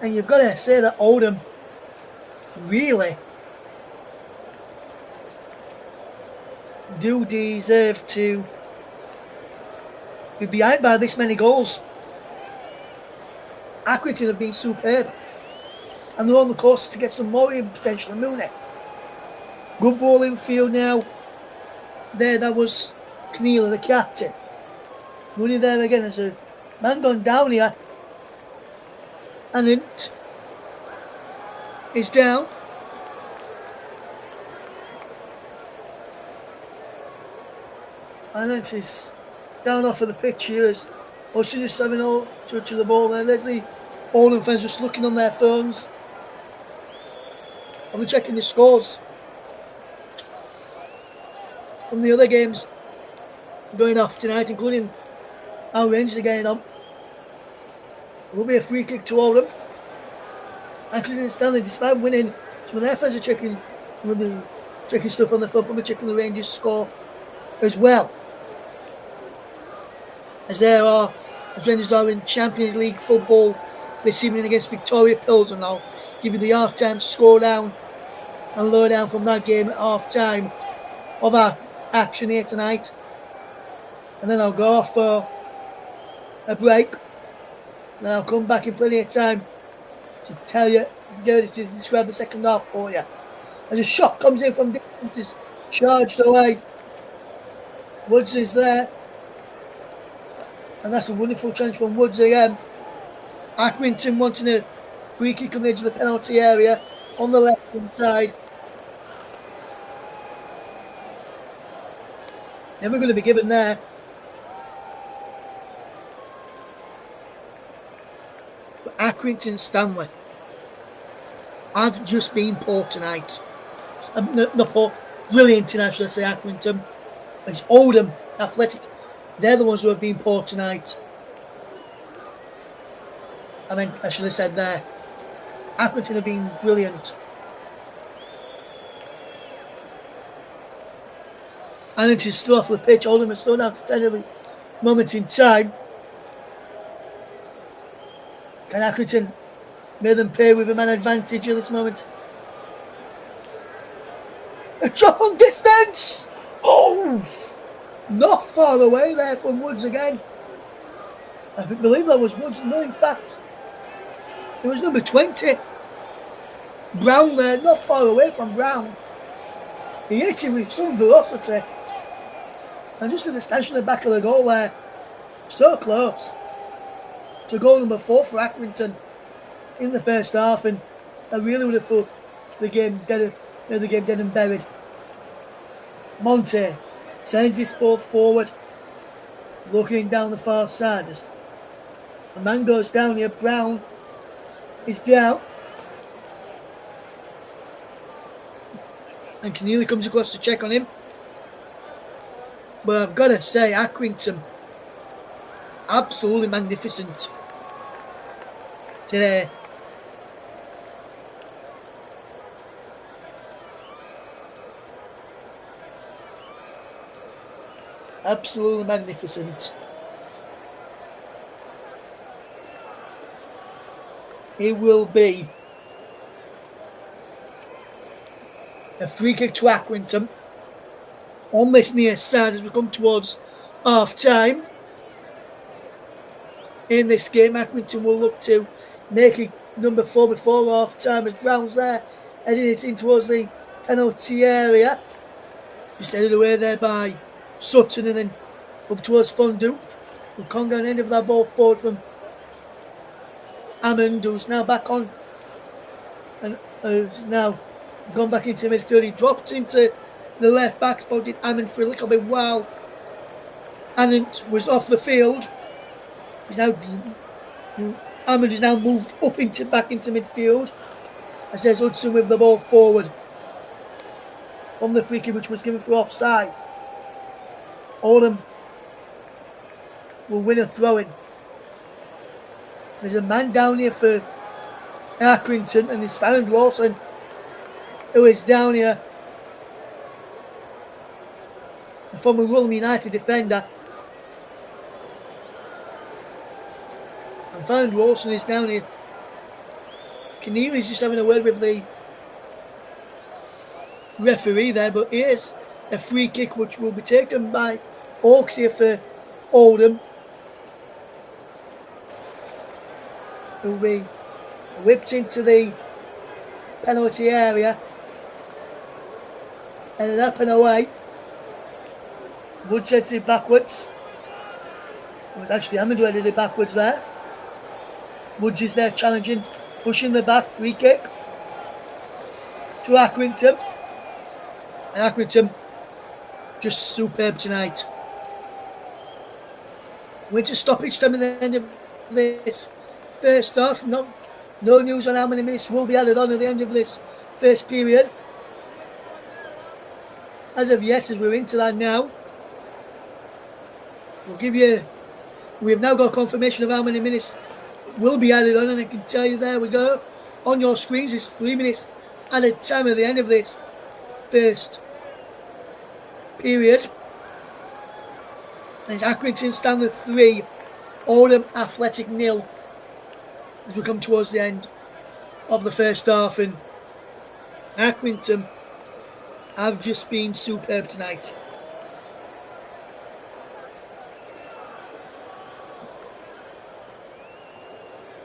And you've got to say that Oldham really do deserve to be behind by this many goals. Accrington have been superb, and they're on the course to get some more in potential. Mooney, good ball in field now. There, that was Keneally, the captain. Mooney there again. There's a man gone down here, and it is down. And it is down off of the pitch here as Ocean just having all touch of the ball there. There's the Oldham fans just looking on their phones. I'll be checking the scores from the other games going off tonight, including how Rangers are getting on. It will be a free kick to Oldham. Accrington Stanley, despite winning, some of their fans are checking stuff on the phone, probably checking the Rangers score as well. As Rangers are in Champions League football this evening against Victoria Pilsen. And I'll give you the half-time score down and lowdown from that game at half-time of our action here tonight. And then I'll go off for a break. And then I'll come back in plenty of time to tell you, to describe the second half for you. As a shot comes in from distance, is charged away. Woods is there. And that's a wonderful chance from Woods again. Accrington wanting a free kick on the edge of the penalty area on the left-hand side. Never going to be given there. But Accrington Stanley, I've just been poor tonight. Not poor, brilliant tonight, should I say, Accrington. It's Oldham Athletic. They're the ones who have been poor tonight. I should have said there. Accrington have been brilliant. And it is still off the pitch. Oldham is still down to 10 at this moment in time. Can Accrington make them pay with a man advantage at this moment? A shot from distance! Oh! Not far away there from Woods again. I believe that was Woods. No, in fact, it was number 20. Brown there, not far away from Brown. He hit him with some velocity. And just at the stanchion at the back of the goal there. So close to goal number 4 for Accrington in the first half. And that really would have put the game dead and buried. Monte sends this ball forward, looking down the far side. As the man goes down here, Brown is down. And Keneally comes across to check on him. But I've got to say, Accrington, absolutely magnificent today. Absolutely magnificent. It will be a free kick to Accrington on this near side as we come towards half time. In this game, Accrington will look to make it number 4 before half time as Brown's there, heading it in towards the penalty area. Just headed away there by Sutton and then up towards Fondue. We'll come down the end of that ball forward from Hammond, who's now back on and has now gone back into midfield. He dropped into the left back, spotted Hammond for a little bit while Hammond was off the field. Hammond is now moved up back into midfield as there's Hudson with the ball forward from the free kick which was given for offside. Oldham will win a throw-in. There's a man down here for Accrington and it's Farron Rawson who is down here. A former Wham United defender. And Farron Rawson is down here. Keneally's just having a word with the referee there, but here's a free kick which will be taken by Hawks here for Oldham. It will be whipped into the penalty area. Headed up and away. Wood sends it backwards. It was actually Hammond who headed it backwards there. Woods is there challenging, pushing the back, free kick to Accrington. And Accrington just superb tonight. Went to stoppage time at the end of this first half. No news on how many minutes will be added on at the end of this first period. As of yet, as we're into that now, we have now got confirmation of how many minutes will be added on, and I can tell you, there we go. On your screens is 3 minutes added time at the end of this first period. And it's Accrington Stanley 3, Oldham Athletic 0, as we come towards the end of the first half, and Accrington have just been superb tonight.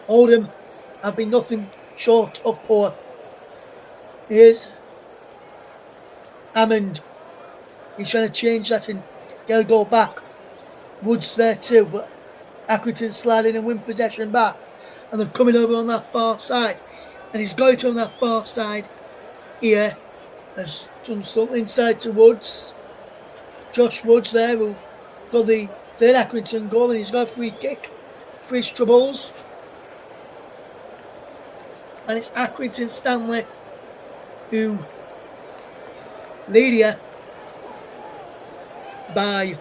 Oldham have been nothing short of poor. Here's Hammond. He's trying to change that and get a goal back. Woods there too, but Accrington sliding and win possession back. And they're coming over on that far side. And he's got it on that far side here. Has done something inside to Woods. Josh Woods there who got the third Accrington goal, and he's got a free kick for his troubles. And it's Accrington Stanley who lead here by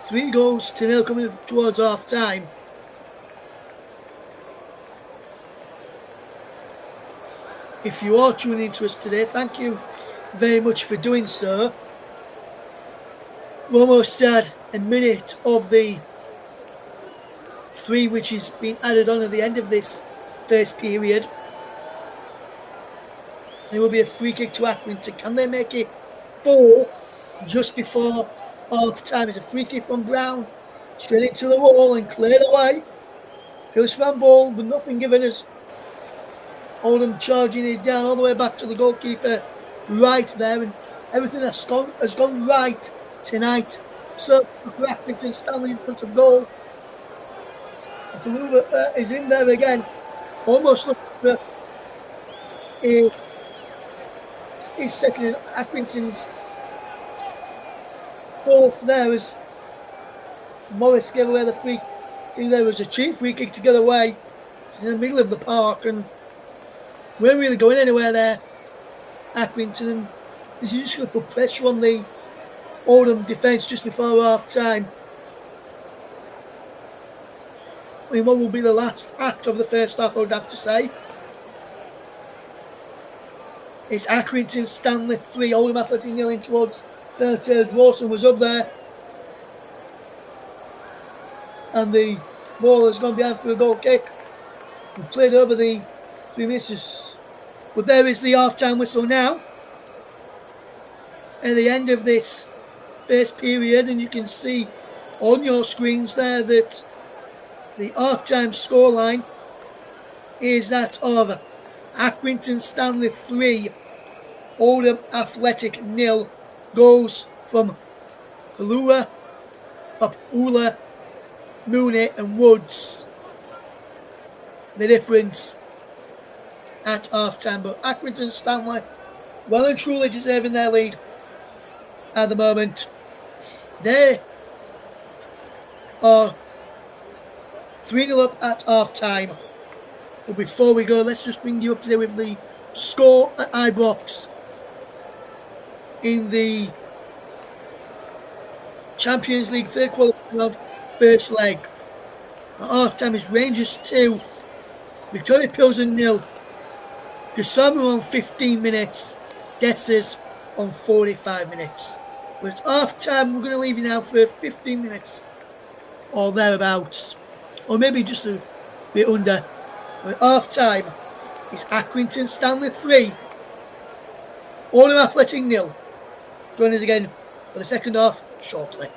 3-0 coming towards half time. If you are tuning into us today, thank you very much for doing so. We almost had a minute of the 3 which has been added on at the end of this first period. And it will be a free kick to Accrington. Can they make it 4 just before half time? It's a free kick from Brown, straight into the wall and cleared away. Goes from ball, but nothing given us. Oldham charging it down all the way back to the goalkeeper right there, and everything has gone right tonight. So for Accrington Stanley in front of goal. Palula is in there again, almost looking for his second, Accrington's fourth there, as Morris gave away the free kick. There was a cheap free kick to get away. It's in the middle of the park and we're really going anywhere there, Accrington, and this is just going to put pressure on the Oldham defence just before half time. I mean, what will be the last act of the first half, I would have to say. It's Accrington Stanley 3, Oldham Athletic 0 in towards the third. Rawson was up there, and the ball has gone behind for a goal kick. We've played over the 3 minutes, but there is the half-time whistle now at the end of this first period, and you can see on your screens there that the half-time scoreline is that of Accrington Stanley 3, Oldham Athletic 0. Goals from Palula, Papula, Mooney and Woods. The difference at half-time, but Accrington Stanley well and truly deserving their lead at the moment. They are 3-0 up at half-time. But before we go, let's just bring you up to date with the score at Ibrox in the Champions League third qualifying round first leg. At half-time is Rangers 2, Victoria Pilsen 0. Gasamu on 15 minutes, Dessers on 45 minutes. But at half-time, we're going to leave you now for 15 minutes or thereabouts, or maybe just a bit under. But at half-time, it's Accrington Stanley 3, Oldham Athletic 0. Join us again for the second half shortly.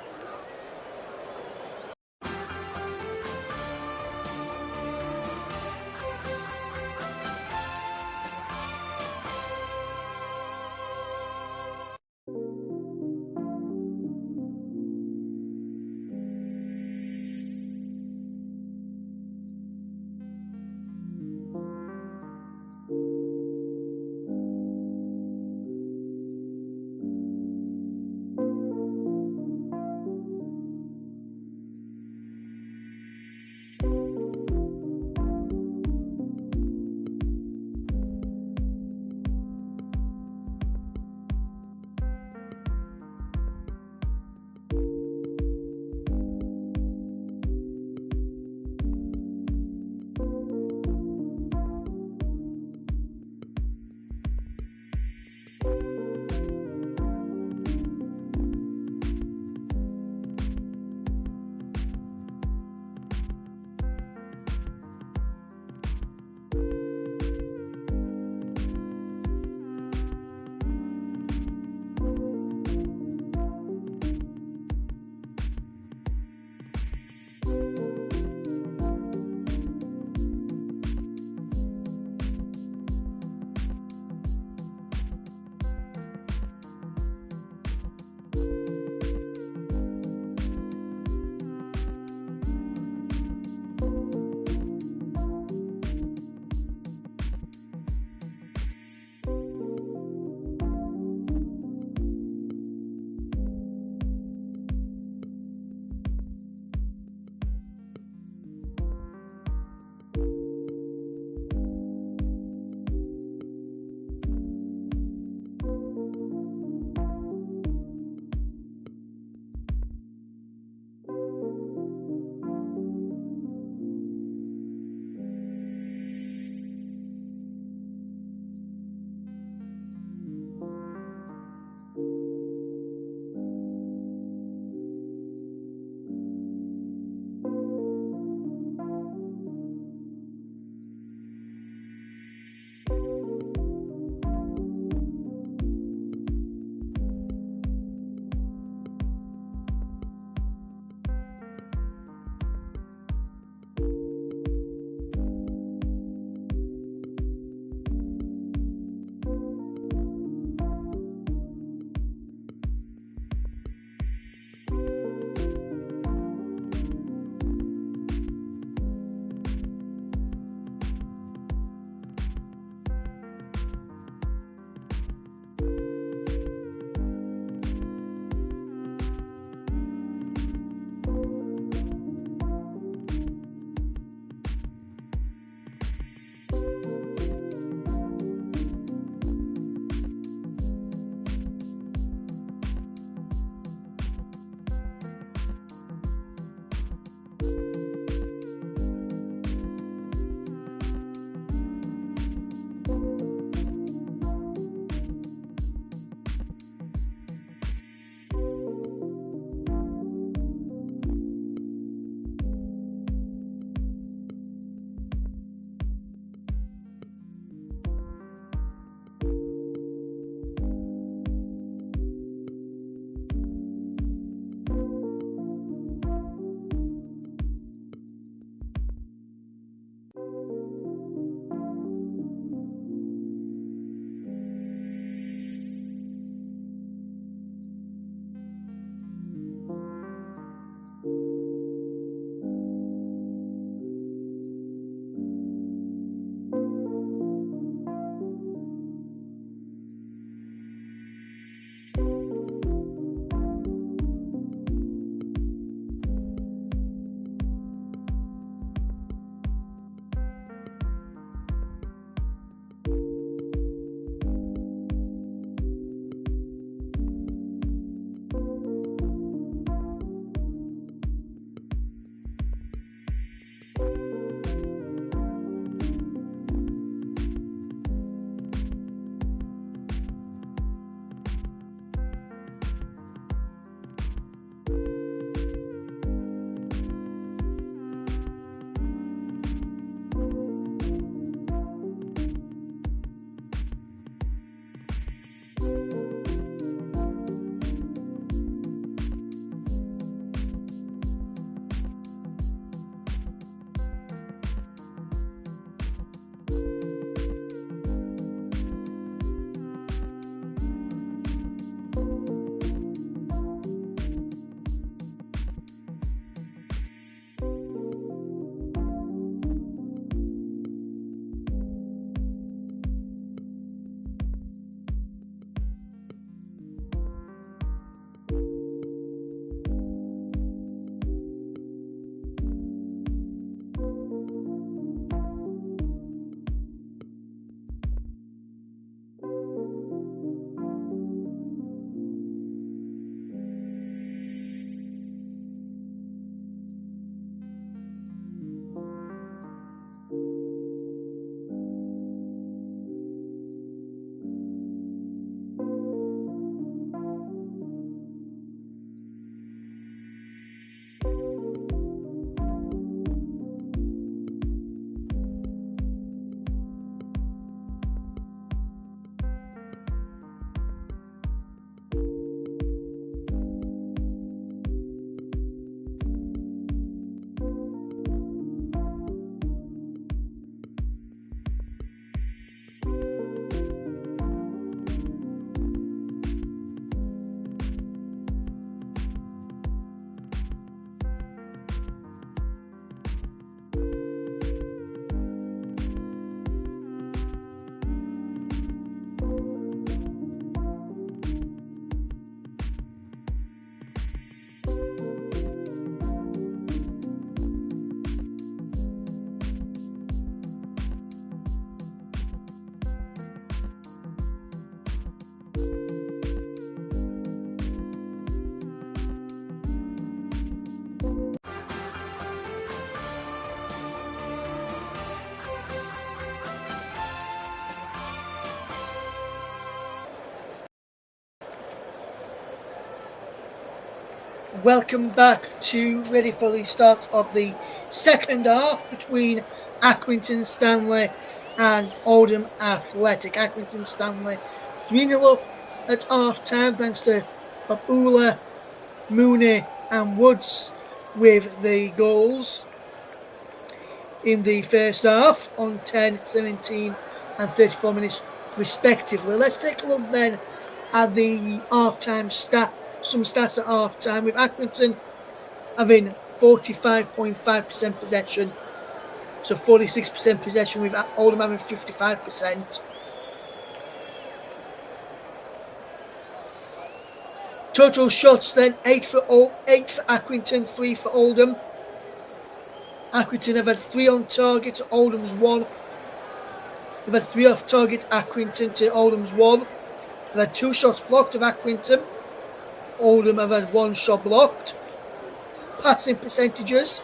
Welcome back to ready for the start of the second half between Accrington Stanley and Oldham Athletic. Accrington Stanley 3-0 up at half time thanks to Papula, Mooney and Woods with the goals in the first half on 10, 17 and 34 minutes respectively. Let's take a look then at the half-time some stats at half-time, with Accrington having 45.5% possession, so 46% possession, with Oldham having 55%. Total shots then, 8 for Accrington, 3 for Oldham. Accrington have had 3 on target to Oldham's 1. They've had 3 off target Accrington to Oldham's 1. They've had 2 shots blocked of Accrington. Oldham have had 1 shot blocked. Passing percentages,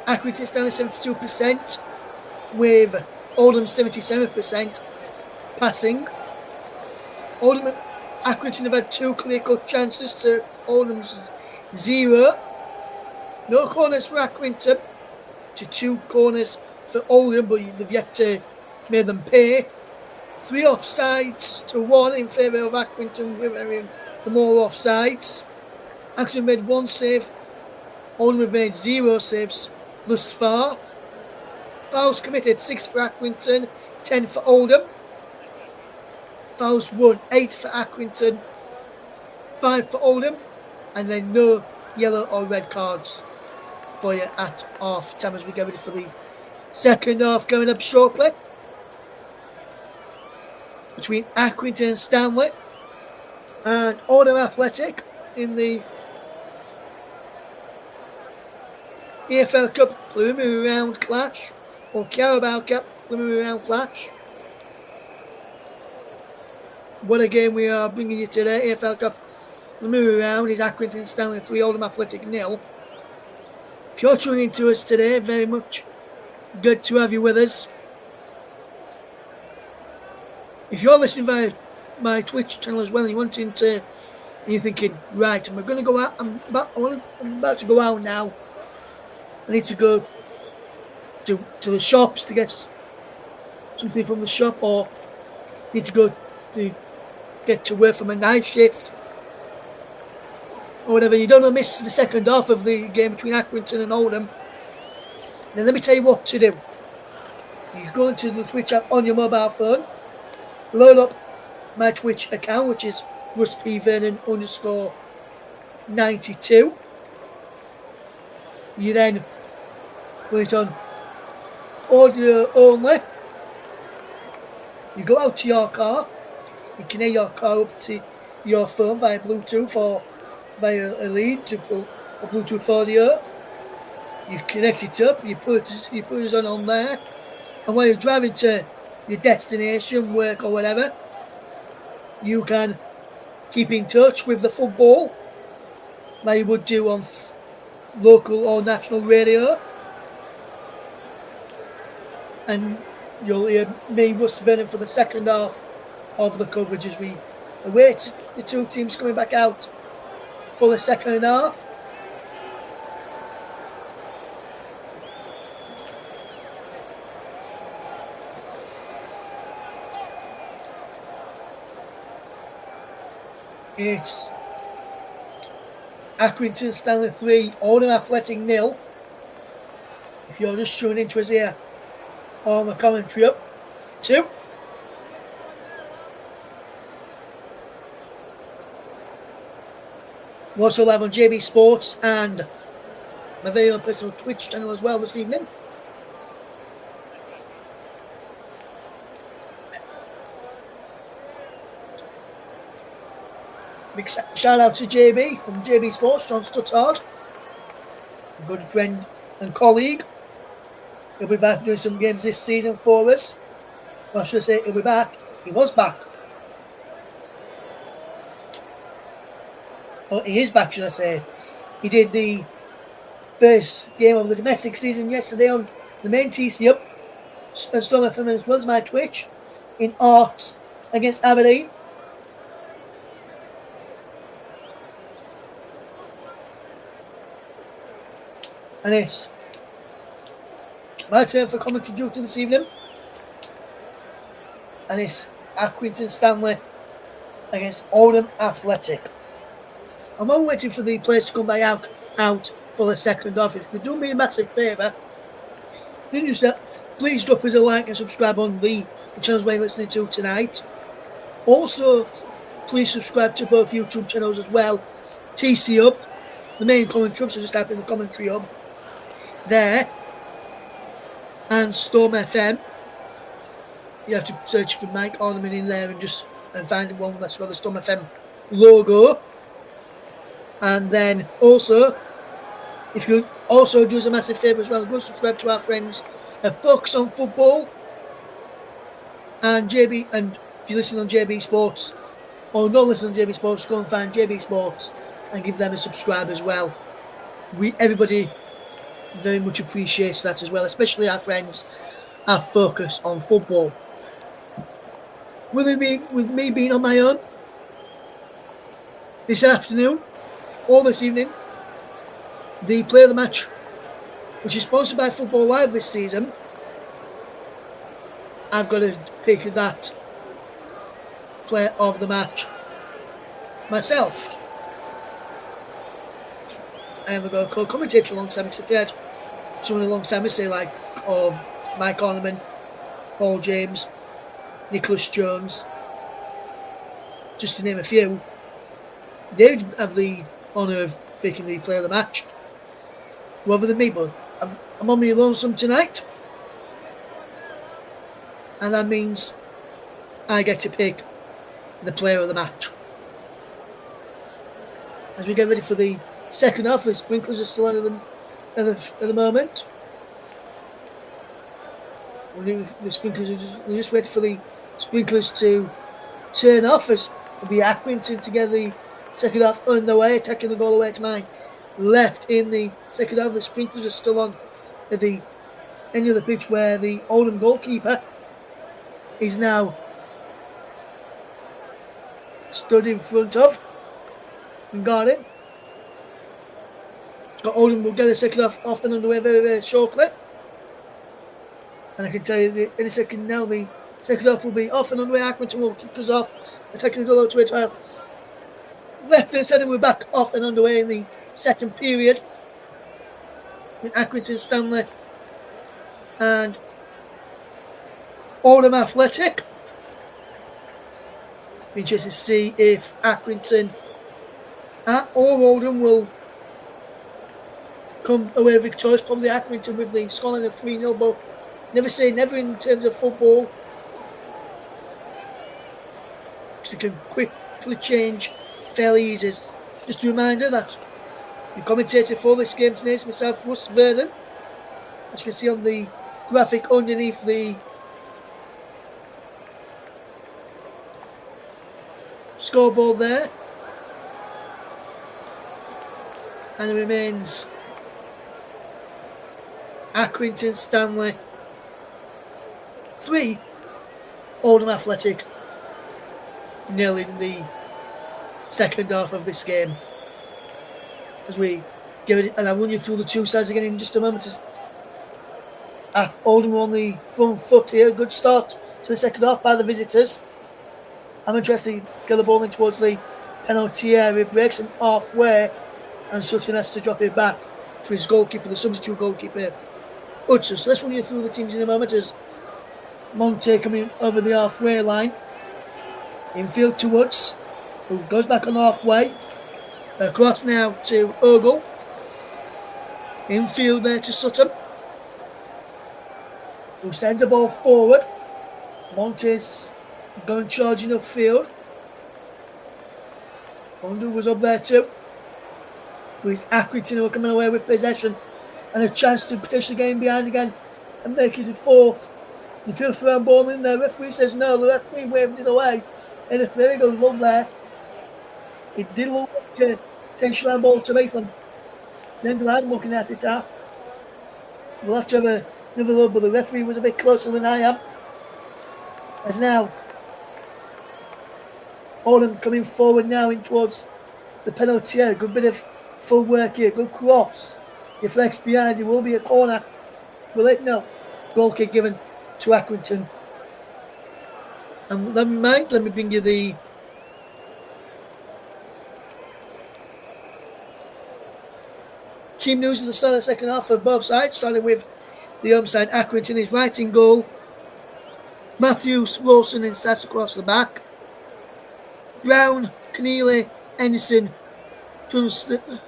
Accrington Stanley 72%, with Oldham 77% passing. Accrington have had 2 clear-cut chances to Oldham's 0. No corners for Accrington to 2 corners for Oldham, but they've yet to make them pay. 3 offsides to 1 in favour of Accrington, with the more offsides. Accrington made 1 save. Oldham have made 0 saves thus far. Fouls committed, 6 for Accrington, 10 for Oldham. Fouls won, 8 for Accrington, 5 for Oldham. And then no yellow or red cards for you at half time as we get ready for the second half coming up shortly between Accrington and Stanley and Oldham Athletic in the EFL Cup Preliminary Round clash, or Carabao Cup Preliminary Round clash. What a game we are bringing you today. EFL Cup Preliminary Round is Accrington Stanley 3, Oldham Athletic 0. If you're tuning to us today, very much good to have you with us. If you're listening via my Twitch channel as well, and you're thinking, right, I'm going to go out. I'm about to go out now. I need to go to the shops to get something from the shop, or need to go to get to work from a night shift, or whatever. You don't want to miss the second half of the game between Accrington and Oldham. Then let me tell you what to do. You go into the Twitch app on your mobile phone, load up my Twitch account, which is RussPVernon_92. You then put it on audio only. You go out to your car. You can hear your car up to your phone via Bluetooth or via a lead to put a Bluetooth audio. You connect it up. You put it on there, and when you're driving to your destination, work or whatever, you can keep in touch with the football like you would do on local or national radio, and you'll hear me, Wham Stadium, for the second half of the coverage as we await the 2 teams coming back out for the second half. It's Accrington Stanley 3, Oldham Athletic 0. If you're just tuning into us here on the commentary up 2. We're also live on JB Sports and my very own personal Twitch channel as well this evening. Big shout out to JB from JB Sports, John Stuttard, a good friend and colleague. He'll be back doing some games this season for us. Well, I should say he'll be back. He was back he is back, should I say. He did the first game of the domestic season yesterday on the main TC Up and Storm FM as well as my Twitch in Arts against Aberdeen. And it's my turn for commentary duty this evening. And it's Accrington Stanley against Oldham Athletic. I'm all waiting for the players to come back out for the second half. If you could do me a massive favour, please drop us a like and subscribe on the channels we're listening to tonight. Also, please subscribe to both YouTube channels as well. TC Hub, the main commentary hub, so just type in the commentary hub there, and Storm FM. You have to search for Mike Ornament in there and find one that's got the Storm FM logo. And then also, if you also do us a massive favour as well, go subscribe to our friends at Focus on Football and JB. And if you listen on JB Sports or not listen on JB Sports, go and find JB Sports and give them a subscribe as well. Everybody very much appreciates that as well, especially our friends at Focus on Football. With me being on my own this afternoon or this evening, the player of the match, which is sponsored by Football Live this season, I've got to pick that player of the match myself. I haven't got a co-commentator alongside me, because if you had someone alongside me, say like of Mike Ornament, Paul James, Nicholas Jones, just to name a few, they'd have the honour of picking the player of the match rather than me, but I'm on my lonesome tonight, and that means I get to pick the player of the match. As we get ready for the second half, the sprinklers are still on at the moment. The sprinklers we're just waiting for the sprinklers to turn off as it'll be Accrington to get the second half underway, attacking the goal away to my left in the second half. The sprinklers are still on at the end of the pitch where the Oldham goalkeeper is now stood in front of and guarding. Scott Oldham will get the second half off and underway very, very shortly. And I can tell you in a second now, the second half will be off and underway. Accrington will kick us off, attacking the goal out to its left and centre. We're back off and underway in the second period with Accrington Stanley and Oldham Athletic. Be interested to see if Accrington or Oldham will come away victorious. Probably Accrington with the scoreline of 3-0, but never say never in terms of football, because it can quickly change fairly easy. Just a reminder that the commentator for this game today is myself, Russ Vernon. As you can see on the graphic underneath the scoreboard there. And it remains Accrington Stanley 3, Oldham Athletic nil in the second half of this game. As we give it, and I'll run you through the two sides again in just a moment. Oldham on the front foot here. Good start to the second half by the visitors. I'm interested to get the ball in towards the penalty area, breaks him halfway, and Sutton has to drop it back to his goalkeeper, the substitute goalkeeper, Hudson. So let's run you through the teams in a moment as Monte coming over the halfway line. Infield to Woods, who goes back on halfway. Across now to Ogle. Infield there to Sutton, who sends the ball forward. Monte's going charging upfield. Bundu was up there too. With Accrington who are coming away with possession and a chance to potentially get in behind again and make it a fourth. The fifth round ball in there. Referee says no. The referee waved it away. And there he goes, one there. It did look like potential handball to me from the end line, looking at it. We'll have to have another look, but the referee was a bit closer than I am. As now, Oldham coming forward now in towards the penalty area. Good bit of full work here. Good cross. Deflects behind. It will be a corner. Will it? No. Goal kick given to Accrington. And let me bring you the team news at the start of the second half for both sides, starting with the home side. Accrington is right in goal. Matthews, Wilson and Stats across the back. Brown, Keneally, Henderson, Tunstall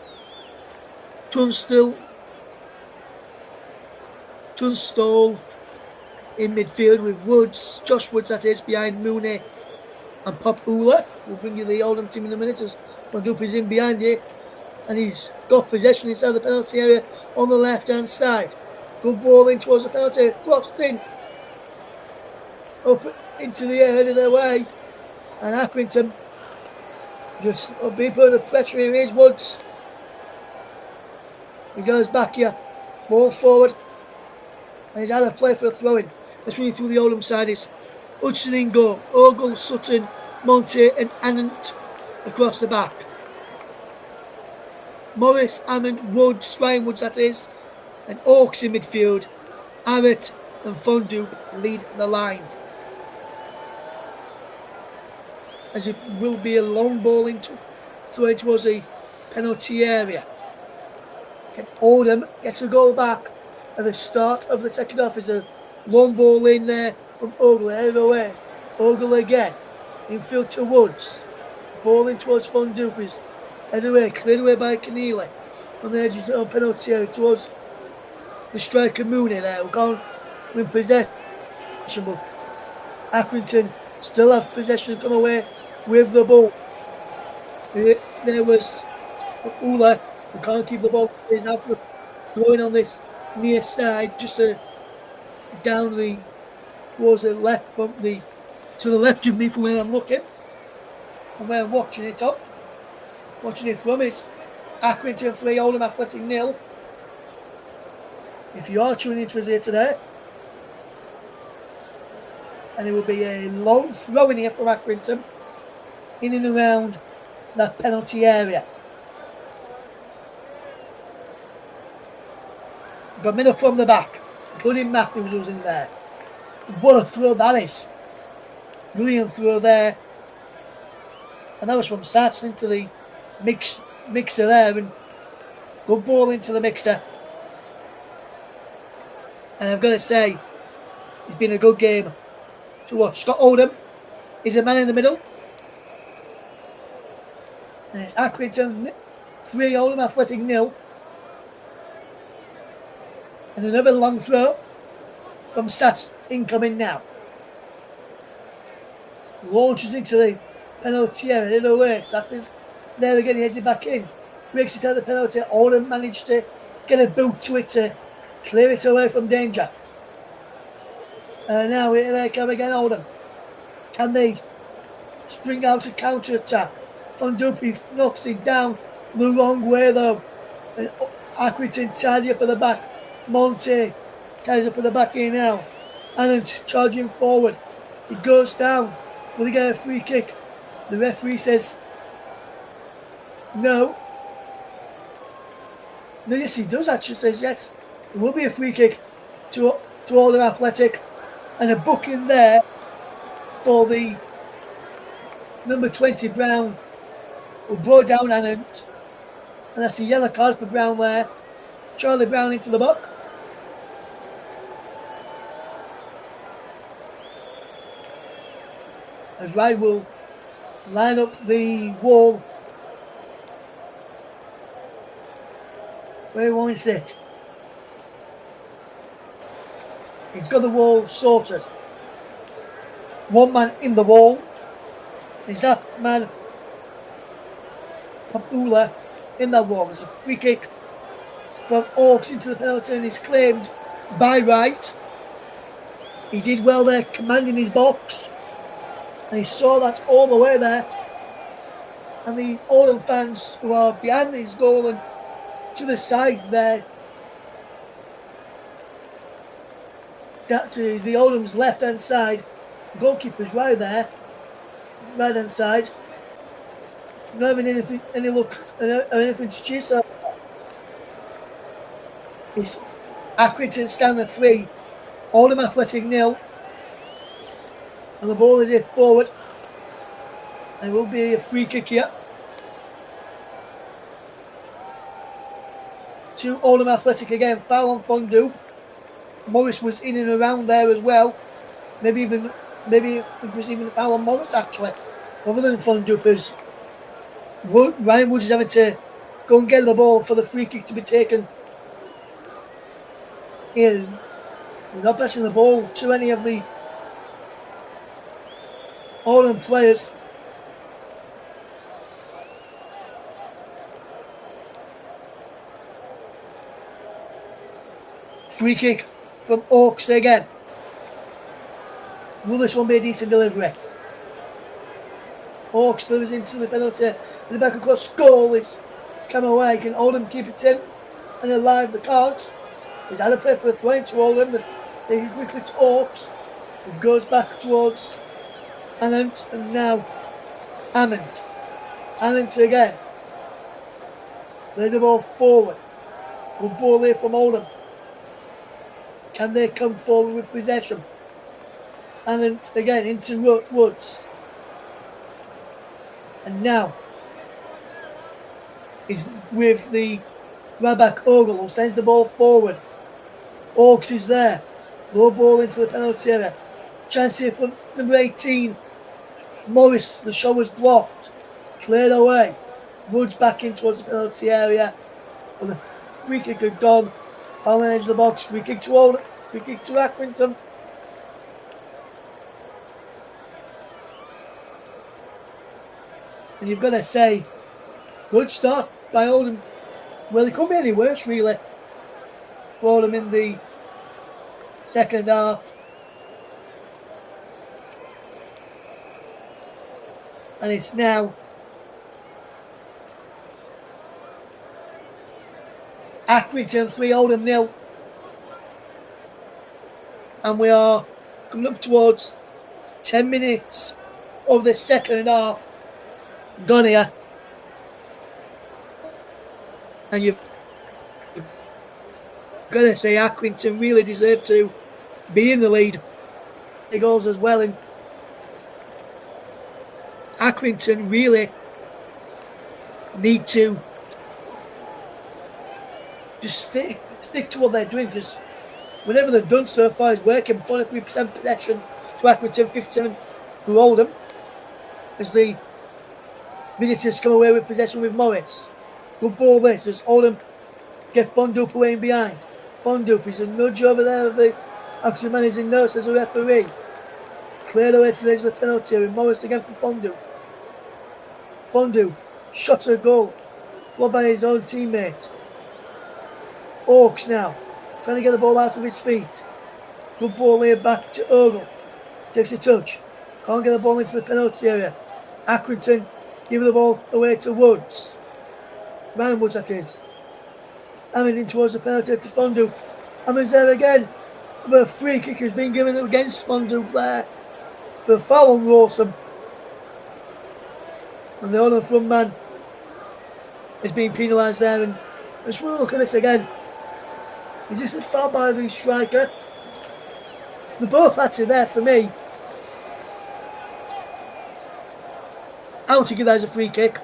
in midfield with Woods, Josh Woods that is, behind Mooney and Pop Ula. We'll bring you the Oldham team in a minute as Fondup is in behind you. And he's got possession inside the penalty area on the left-hand side. Good ball in towards the penalty, crossed in. Up into the air, headed away. And Accrington just being put under pressure here. Here's Woods. He goes back here. Ball forward. And he's out of play for a throw-in. Let's run through the Oldham side. It's Hudson in goal. Ogle, Sutton, Monte and Annant across the back. Morris, Hammond, Woods, Ryan Woods that is, and Oaks in midfield. Arrett and Fondup lead the line. As it will be a long ball thrown towards the penalty area. Oldham gets a goal back at the start of the second half. There's a long ball in there from Ogle, headed away. Ogle again, infield to Woods. Ball in towards Fondup is headed away, cleared away by Keneally. On the edge of the penalty area towards the striker Mooney there. We're going with possession, but Accrington still have possession, come away with the ball. There was Ula, who can't keep the ball. He's after throwing on this near side, just down towards the left, to the left of me from where I'm looking. And where I'm watching it up. Watching it from is Accrington 3, Oldham Athletic 0. If you are tuning into us here today, and it will be a long throw in here from Accrington in and around that penalty area. Got middle from the back, including Matthews who's in there. What a throw that is. Brilliant throw there. And that was from Sats into the mixer there, and good ball into the mixer. And I've got to say, it's been a good game to watch. Scott Oldham is a man in the middle. And it's Accrington 3, Oldham Athletic 0. And another long throw from Sass incoming now. Launches into the penalty area, in a way. Sass is there again, he heads it back in. Breaks it out of the penalty. Oldham managed to get a boot to it to clear it away from danger. And now here they come again, Oldham. Can they spring out a counter-attack? Fondupi knocks it down the wrong way though. And Accrington tidy up at the back. Monte ties up at the back here now. And charging forward. He goes down. Will he get a free kick? The referee says no. No, yes, he does actually says yes. There will be a free kick to Oldham Athletic. And a booking there for the number 20 Brown, who brought down Annant. And that's a yellow card for Brown there. Charlie Brown into the book. As Ryan will line up the wall where he wants it. He's got the wall sorted. One man in the wall. Is that man Papula in that wall? There's a free kick from Oaks into the penalty and is claimed by Wright. He did well there, commanding his box. And he saw that all the way there. And the Oldham fans who are behind this goal and to the side there, that to the Oldham's left hand side, the goalkeeper's right there, right hand side. Not having any look or anything to chase up. It's Accrington Stanley 3, Oldham Athletic 0. And the ball is hit forward. And it will be a free kick here to Oldham Athletic again. Foul on Fondue. Morris was in and around there as well. Maybe it was even a foul on Morris actually, other than Fondue, because Ryan Woods is having to go and get the ball for the free kick to be taken. Here, we're not passing the ball to any of the Oldham players. Free kick from Oaks again. Will this one be a decent delivery? Oaks delivers into the penalty. In the back across, goal is come away. Can Oldham keep it in and alive? The cards. He's had a play for a throw into Oldham. They take it quickly to Oaks. It goes back towards Allant, and now Hammond. Allant again. There's the ball forward. Good ball here from Oldham. Can they come forward with possession? Allant again into Woods. And now is with the right back Ogle, who sends the ball forward. Oaks is there. Low ball into the penalty area. Chance here from number 18. Morris, the shot was blocked. Cleared away. Woods back in towards the penalty area. But the free kick had gone. Foul on the edge of the box. Free kick to Oldham. Free kick to Accrington. And you've got to say, good start by Oldham. Well, it couldn't be any worse, really, for Oldham in the second half. And it's now Accrington 3, Oldham 0. And we are coming up towards 10 minutes of the second half gone here. And you've got to say Accrington really deserve to be in the lead. It goes as well, and Accrington really need to just stick to what they're doing, because whatever they've done so far is working. 43% possession to Accrington, 57% to Oldham, as the visitors come away with possession with Morris. Good ball this as Oldham get Fondup away in behind. Fondup is a nudge over there of the Accrington man is in notes as a referee. Cleared away to the edge of the penalty area. Morris again from Fondup. Fondup shot a goal. Blocked by his own teammate. Oaks now trying to get the ball out of his feet. Good ball here back to Ogle. Takes a touch. Can't get the ball into the penalty area. Accrington giving the ball away to Woods. Ryan Woods, that is. Hammond in towards the penalty to Fondup. Hammond's there again. But a free kick has been given against Fondup there for a foul on Rawson. And the other front man is being penalised there. And I just want to look at this again. Is this a foul by the striker? They're both actually there for me. I want to give that as a free kick.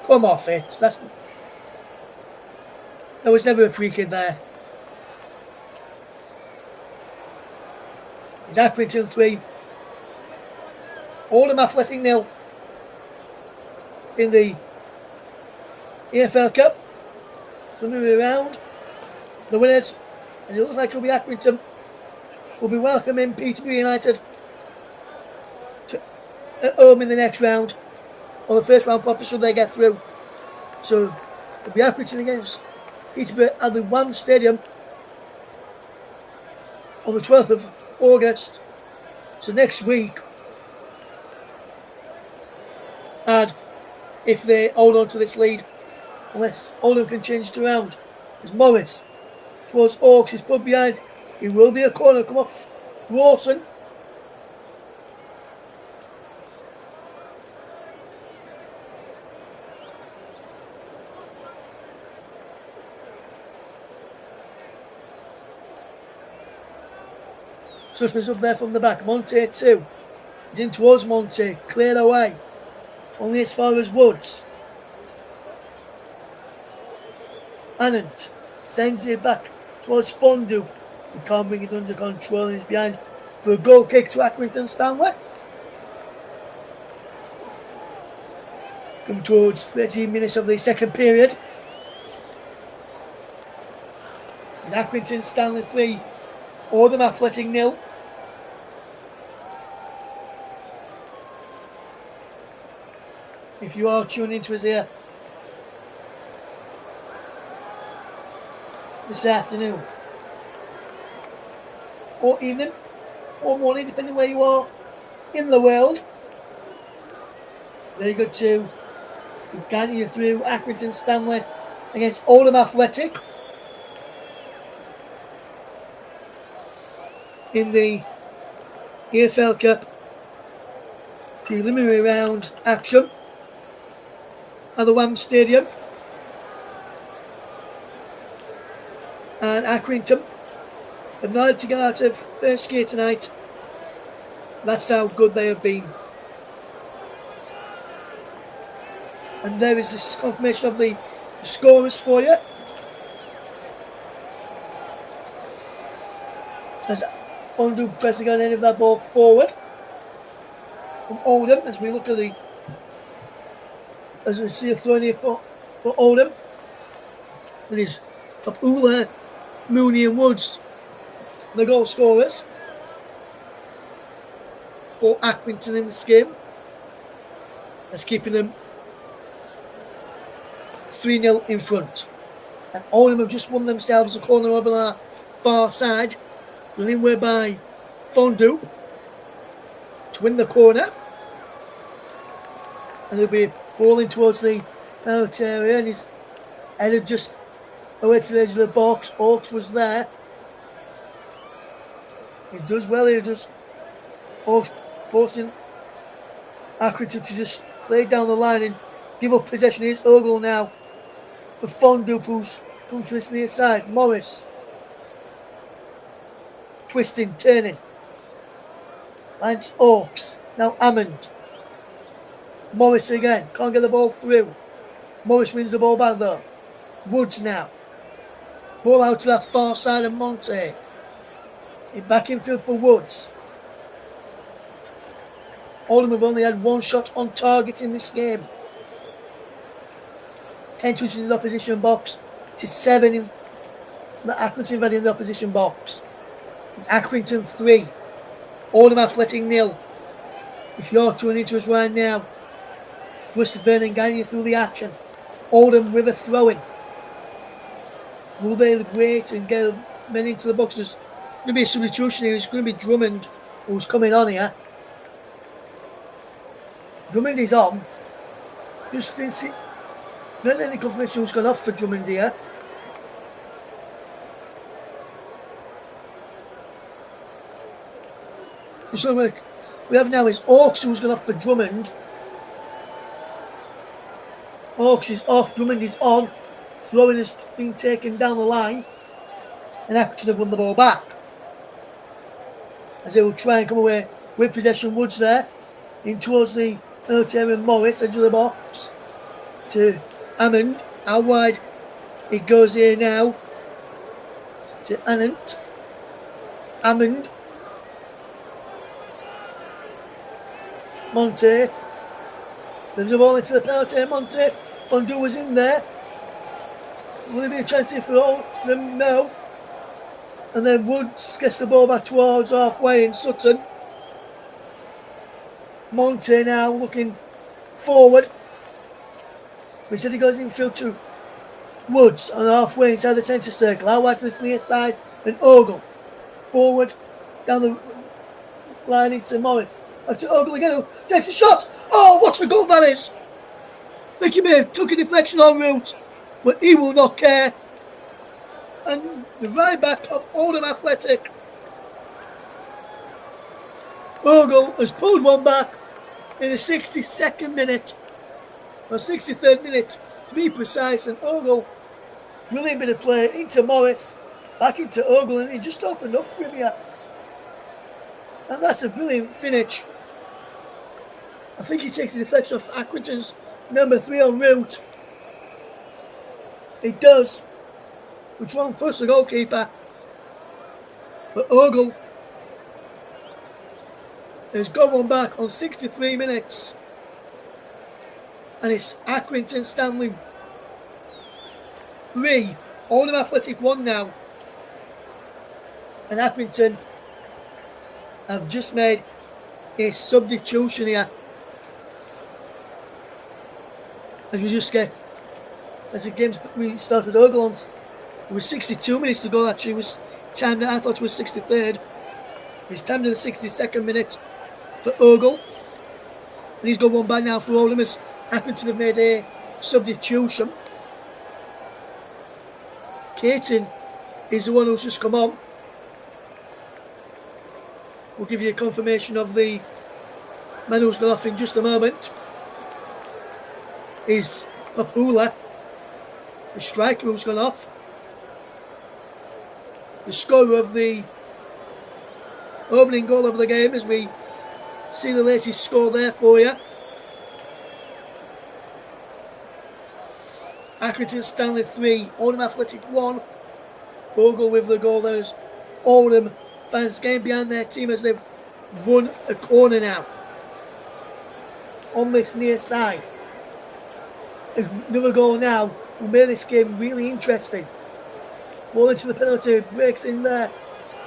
Come off it. There was never a free kick there. It's Accrington 3. Oldham Athletic 0. In the EFL Cup Preliminary Round. The winners, as it looks like it'll be Accrington, will be welcoming Peterborough United at home in the next round, or the first round proper should they get through. So it'll be Accrington against Peterborough at the Wham Stadium on the 12th of August. So next week add if they hold on to this lead, unless Oldham can change it around. As Morris towards Oaks, he's put behind. It will be a corner, come off Rawson. Sutton's up there from the back. Monte too. He's in towards Monte. Cleared away. Only as far as Woods. Anand sends it back towards Fondue. He can't bring it under control and he's behind for a goal kick to Accrington Stanley. Come towards 13 minutes of the second period. It's Accrington Stanley 3, Oldham Athletic 0. If you are tuning into us here this afternoon or evening or morning, depending where you are in the world, very good to guide you through Accrington Stanley against Oldham Athletic in the EFL Cup Preliminary Round action at the Wham Stadium. And Accrington have managed to get out of first gear tonight. That's how good they have been. And there is this confirmation of the scorers for you. As Fondue pressing on any of that ball forward from Oldham, as we look at the, as we see a throw in here for Oldham. It is Papula, Mooney and Woods, the goal scorers for Accrington in this game. That's keeping them 3-0 in front. And Oldham have just won themselves a corner over the far side, running whereby Fondue to win the corner. And they'll be bowling towards the penalty area, and he's headed just away to the edge of the box. Oaks was there. He does well here, just Oaks forcing Accrington to just play down the line and give up possession. Here's Ogle now for Fondue, who's come to this near side. Morris twisting, turning. Lines Oaks. Now Hammond. Morris again. Can't get the ball through. Morris wins the ball back though. Woods now. Ball out to that far side of Monte. Back in field for Woods. Oldham have only had one shot on target in this game. 10 touches in the opposition box to 7 in the Accrington have had in the opposition box. It's Accrington 3, Oldham Athletic 0. If you're tuning into us right now, Rusty Vernon guiding you through the action. Oldham with a throw-in. Will they wait and get men into the box? There's going to be a substitution here. It's going to be Drummond who's coming on here. Drummond is on. Just not any confirmation who's gone off for Drummond here. So we have now is Oaks who's gone off for Drummond. Oaks is off, Drummond is on. Throwing has been taken down the line. And Accrington have won the ball back. As they will try and come away with possession. Woods there. In towards the penalty area. Morris, edge of the box. To Hammond. Out wide it goes here now. To Anant. Hammond. Monte. There's a ball into the penalty. Monte. Fondue was in there. Will there be a chance here for all of them? No. And then Woods gets the ball back towards halfway in Sutton. Monte now looking forward. We said he goes in field to Woods on halfway inside the centre circle. Out wide to the near side. And Ogle. Forward. Down the line into Morris. Back to Ogle again. Who takes a shot. Oh, what a goal that is! Vicky May took a deflection en route, but he will not care. And the right back of Oldham Athletic, Ogle, has pulled one back in the 62nd minute, or 63rd minute to be precise, and Ogle, brilliant bit of play into Morris, back into Ogle, and he just opened up for him here. And that's a brilliant finish. I think he takes a deflection off Accrington's number 3 en route. It does, which won't fuss the goalkeeper. But Ogle has got one back on 63 minutes. And it's Accrington Stanley 3, Oldham Athletic 1 now. And Accrington have just made a substitution here. As we just get, as the game's restarted, Ogle on, it was 62 minutes to go actually, it was timed, I thought it was 63rd. It was timed in the 62nd minute for Ogle. And he's got one back now for Oldham as Accrington have made a substitution. Caton is the one who's just come on. We'll give you a confirmation of the man who's gone off in just a moment. Is Papula, the striker who's gone off. The scorer of the opening goal of the game, as we see the latest score there for you. Accrington Stanley 3, Oldham Athletic 1. Ogle with the goal. There's Oldham fans getting behind their team as they've won a corner now on this near side. Another goal now will make this game really interesting. Ball into the penalty, breaks in there.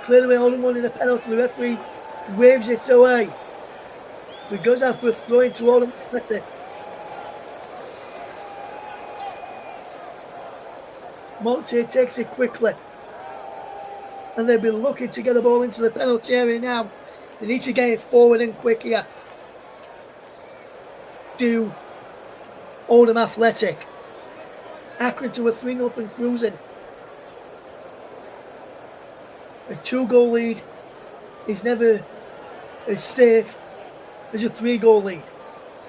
Cleared away, Oldham wanting a penalty. The referee waves it away. It goes out for a throw into Oldham Athletic. Monte takes it quickly. And they'll be looking to get the ball into the penalty area now. They need to get it forward and quick here. Do Oldham Athletic. Accrington were 3-0 up and cruising. A 2-goal lead is never as safe as a 3-goal lead.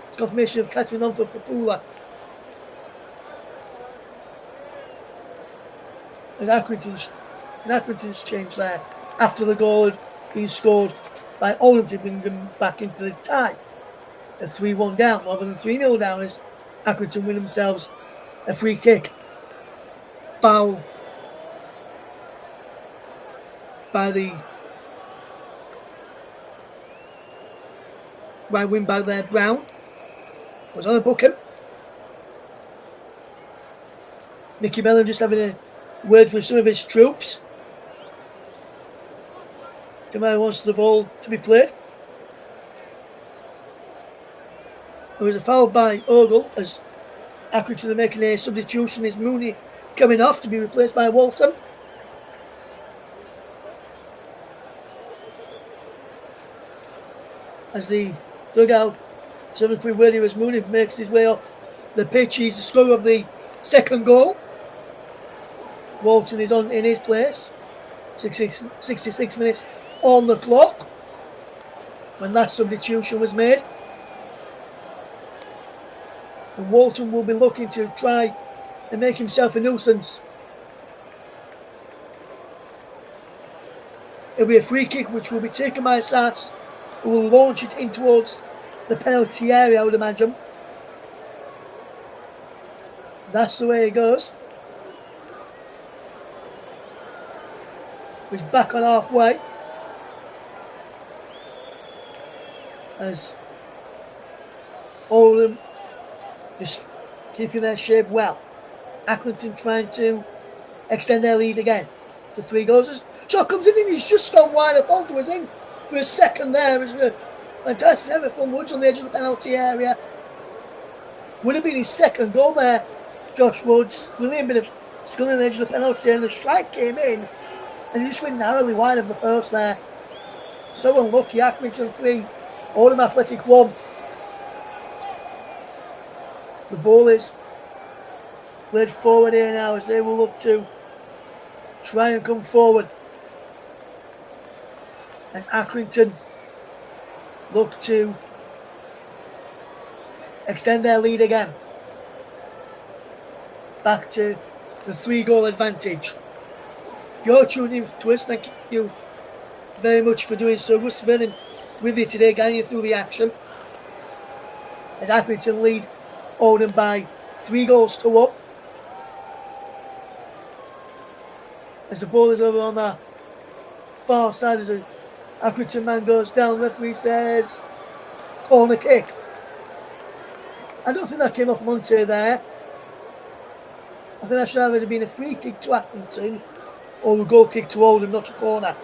It's confirmation of catching on for Papula. As Accrington's changed there after the goal had been scored by Oldham to bring them back into the tie. A 3-1 down rather than 3-0 down as Accrington win themselves a free kick. Foul by wing back there, Brown. Was on a booking. Mickey Mellon just having a word with some of his troops. Jamal wants the ball to be played. There was a foul by Ogle as Accrington are making a substitution. Is Mooney coming off to be replaced by Walton? As the dugout, 7-3 worthy as Mooney makes his way off the pitch. He's the scorer of the second goal. Walton is on in his place. 66 minutes on the clock when that substitution was made. And Walton will be looking to try and make himself a nuisance. It'll be a free kick which will be taken by Sass, who will launch it in towards the penalty area, I would imagine. That's the way it goes. He's back on halfway. As Oldham just keeping their shape well. Accrington trying to extend their lead again to 3 goals. Shot comes in and he's just gone wide. Alfonso was in for a second there. It was a fantastic effort from Woods on the edge of the penalty area. Would have been his second goal there, Josh Woods. Brilliant bit of skill on the edge of the penalty area, and the strike came in and he just went narrowly wide of the post there. So unlucky. Accrington 3, Oldham Athletic 1. The ball is played forward here now as they will look to try and come forward. As Accrington look to extend their lead again. Back to the 3-goal advantage. If you're tuning in to us, thank you very much for doing so. Russ Vernon with you today, guiding you through the action. As Accrington lead Oldham by 3-1. As the ball is over on the far side, as the Accrington man goes down, the referee says corner kick. I don't think that came off Monte there. I think that should have been a free kick to Accrington or a goal kick to Oldham, not a corner.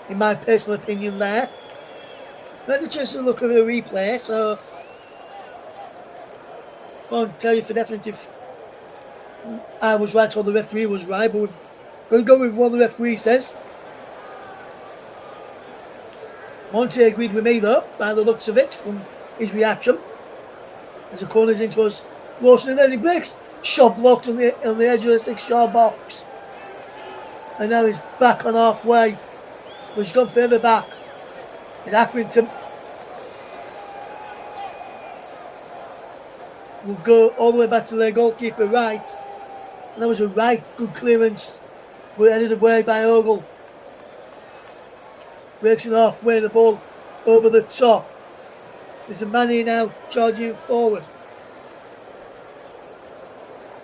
In my personal opinion there. I had a chance to look at a replay, so I can't tell you for definite if I was right or the referee was right, but we're going to go with what the referee says. Monte agreed with me though, by the looks of it, from his reaction. As the corner's into us, Lawson, and then he breaks. Shot blocked on the edge of the 6-yard box. And now he's back on halfway. But he's gone further back. It's Accrington. Will go all the way back to their goalkeeper right. And that was a right good clearance. But ended away by Ogle. Breaks it halfway, the ball over the top. There's a man here now charging forward.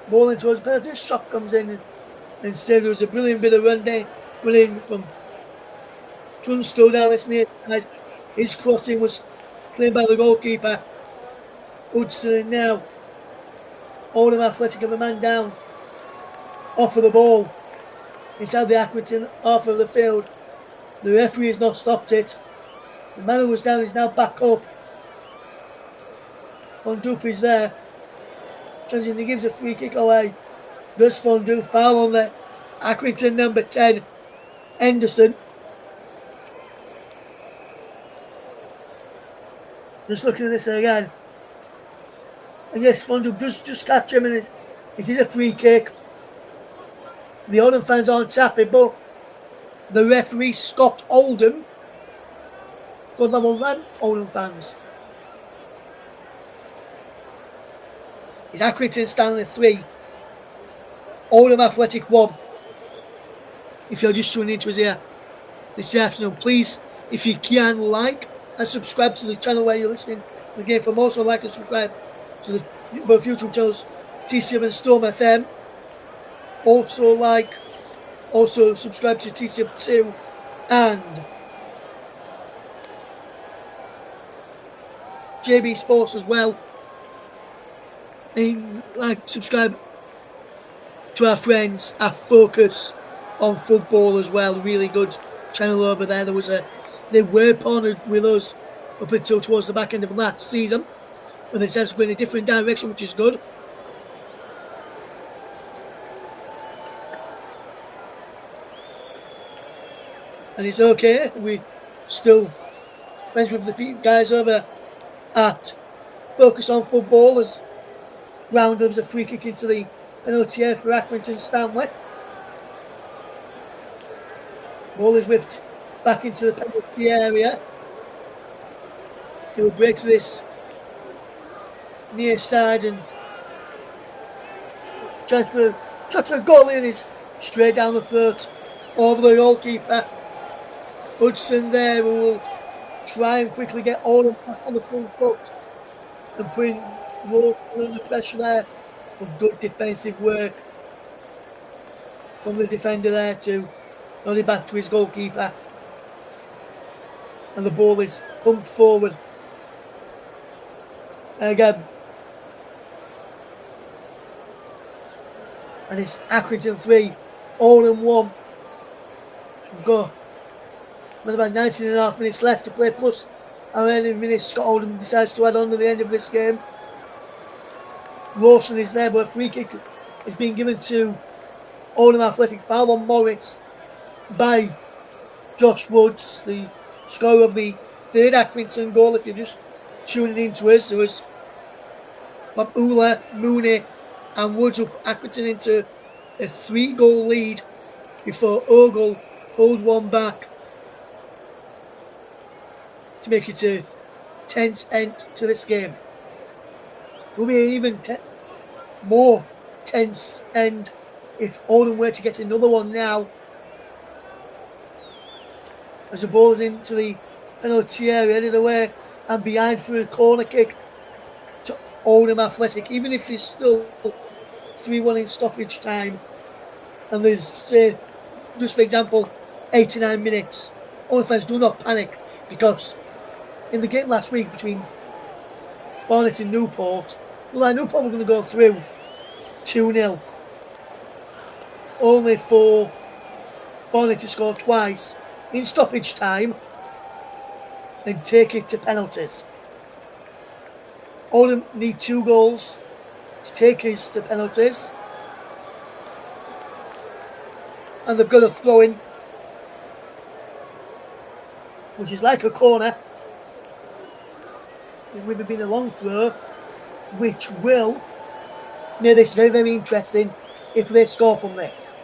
Ball into his penalty, shot comes in. Instead, it was a brilliant bit of running from Tunstall down this near side. His crossing was cleared by the goalkeeper. Hudson now. Oldham Athletic have a man down. Off of the ball. Inside the Accrington half of the field. The referee has not stopped it. The man who was down is now back up. Fondup is there. He gives a free kick away. Does Fondup foul on the Accrington number 10, Henderson. Just looking at this again. And yes, Fondup does just catch him, and it is a free kick. The Oldham fans aren't happy, but the referee stopped Oldham. Good level run, Oldham fans. It's Accrington Stanley 3. Oldham Athletic 1. If you're just tuning into us here this afternoon, please, if you can, like and subscribe to the channel where you're listening to the game. From also like and subscribe to the both YouTube channels, TCM and Storm FM. Also subscribe to TCM2 and JB Sports as well. And subscribe to our friends at Focus on Football as well. Really good channel over there. They were partnered with us up until towards the back end of last season, but they seem to go in a different direction, which is good. And it's okay. We still friends with the guys over at Focus on Football as Roundham's a free kick into the penalty area for Accrington Stanley. Ball is whipped back into the penalty area. He will break to this near side and tries to a goal in, is straight down the throat over the goalkeeper. Hudson there, who will try and quickly get Oldham back on the front foot and putting more under pressure there. But good defensive work from the defender there to nod it back to his goalkeeper. And the ball is pumped forward. And again. And it's Accrington 3, Oldham 1. We've got about 19.5 minutes left to play, plus how many minutes Scott Oldham decides to add on to the end of this game. Lawson is there, but a free kick is being given to Oldham Athletic. Foul on Morris by Josh Woods, the scorer of the third Accrington goal, if you're just tuning into us. There was Babula, Mooney and Woods up Accrington into a 3-goal lead before Ogle pulled one back to make it a tense end to this game. Will be an even more tense end if Oldham were to get another one now. As the ball is into the penalty area, headed away and behind for a corner kick to Oldham Athletic. Even if it's still 3-1 in stoppage time, and there's, say, just for example, 89 minutes, Oldham fans do not panic, because in the game last week between Barnet and Newport, Newport were going to go through 2-0, only for Barnet to score twice in stoppage time and take it to penalties. Oldham need 2 goals to take us to penalties, and they've got a throw in, which is like a corner. It would have been a long throw, which will make this very, very interesting if they score from this.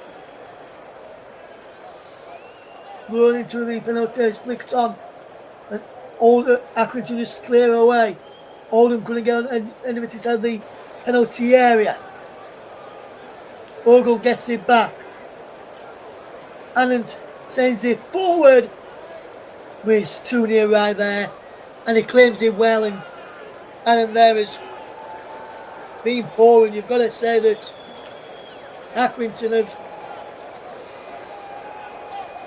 Run into the penalties, flicked on, and Oldham Accrington just clear away. Oldham couldn't get on any of it inside the penalty area. Ogle gets it back. Anand sends it forward. Was too near right there, and he claims it well, and Anand there is being poor, and you've got to say that Accrington have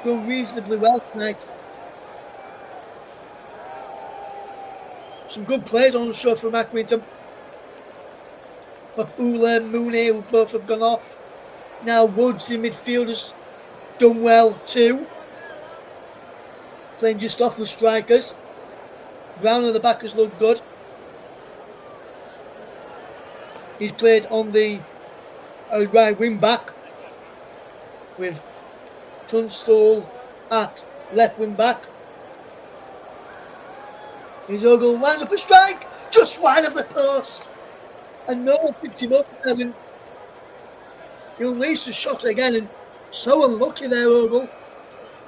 done reasonably well tonight. Some good players on the show from Accrington. Babula, Mooney, who both have gone off. Now Woods in midfield has done well too, playing just off the strikers. Brown at the back has looked good. He's played on the right wing back with Tunstall at left wing back. His Ogle lines up a strike just wide of the post, and no one picked him up there, and he unleashed a shot again, and so unlucky there, Ogle.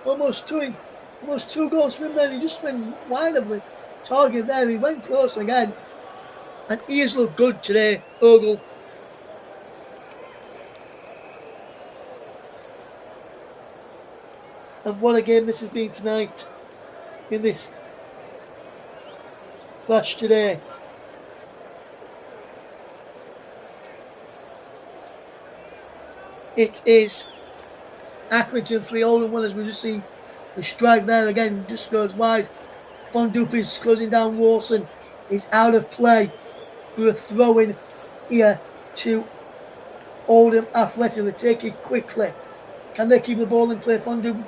Almost 2 goals for him there. He just went wide of the target there. He went close again, and he has looked good today, Ogle. And what a game this has been tonight in this clash today. It is Accrington 3, Oldham 1, as we just see the strike there again, just goes wide. Von Dupe is closing down Rawson. He's out of play. We are throwing here to Oldham Athletic. They take it quickly. Can they keep the ball in play? Von Dupe,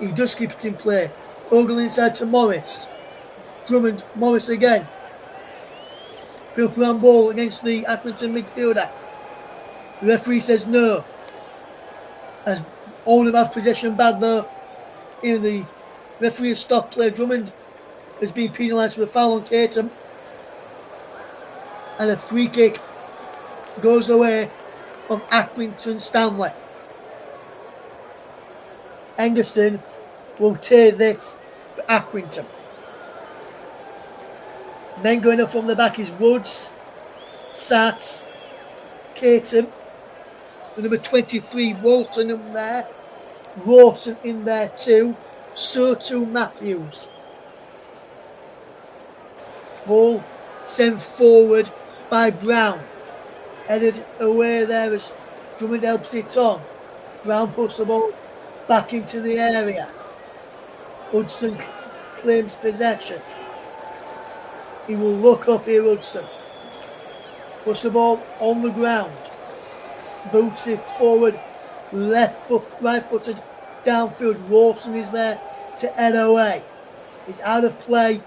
he does keep it in play. Ogle inside to Morris. Drummond, Morris again. Bill Fran ball against the Accrington midfielder. The referee says no, as Oldham have possession bad though. In the referee has stopped play. Drummond has been penalised for a foul on Caterham, and a free kick goes away from Accrington Stanley. Henderson will take this for Accrington. Men going up from the back is Woods, Sass, Caterham, the number 23 Walton in there, Rawson in there too, so too Matthews. Ball sent forward by Brown, headed away there as Drummond helps it on. Brown puts the ball back into the area. Hudson claims possession. He will look up here, Hudson. Puts the ball on the ground. Boots it forward, right-footed downfield. Rawson is there to head away. He's out of play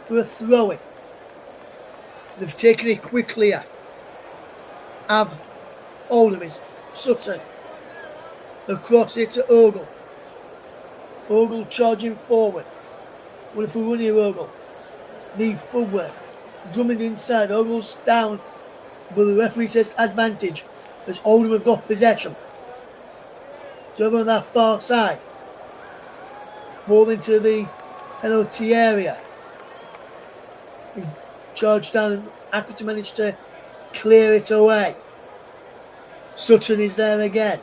for a throw-in. They've taken it quickly here. Oldham is Sutton. Across here to Ogle. Ogle charging forward. What if we run here, Ogle? Need footwork. Drummond inside. Ogle's down. But the referee says advantage as Oldham have got possession. So over on that far side. Ball into the penalty area. He charged down and Accrington managed to clear it away. Sutton is there again.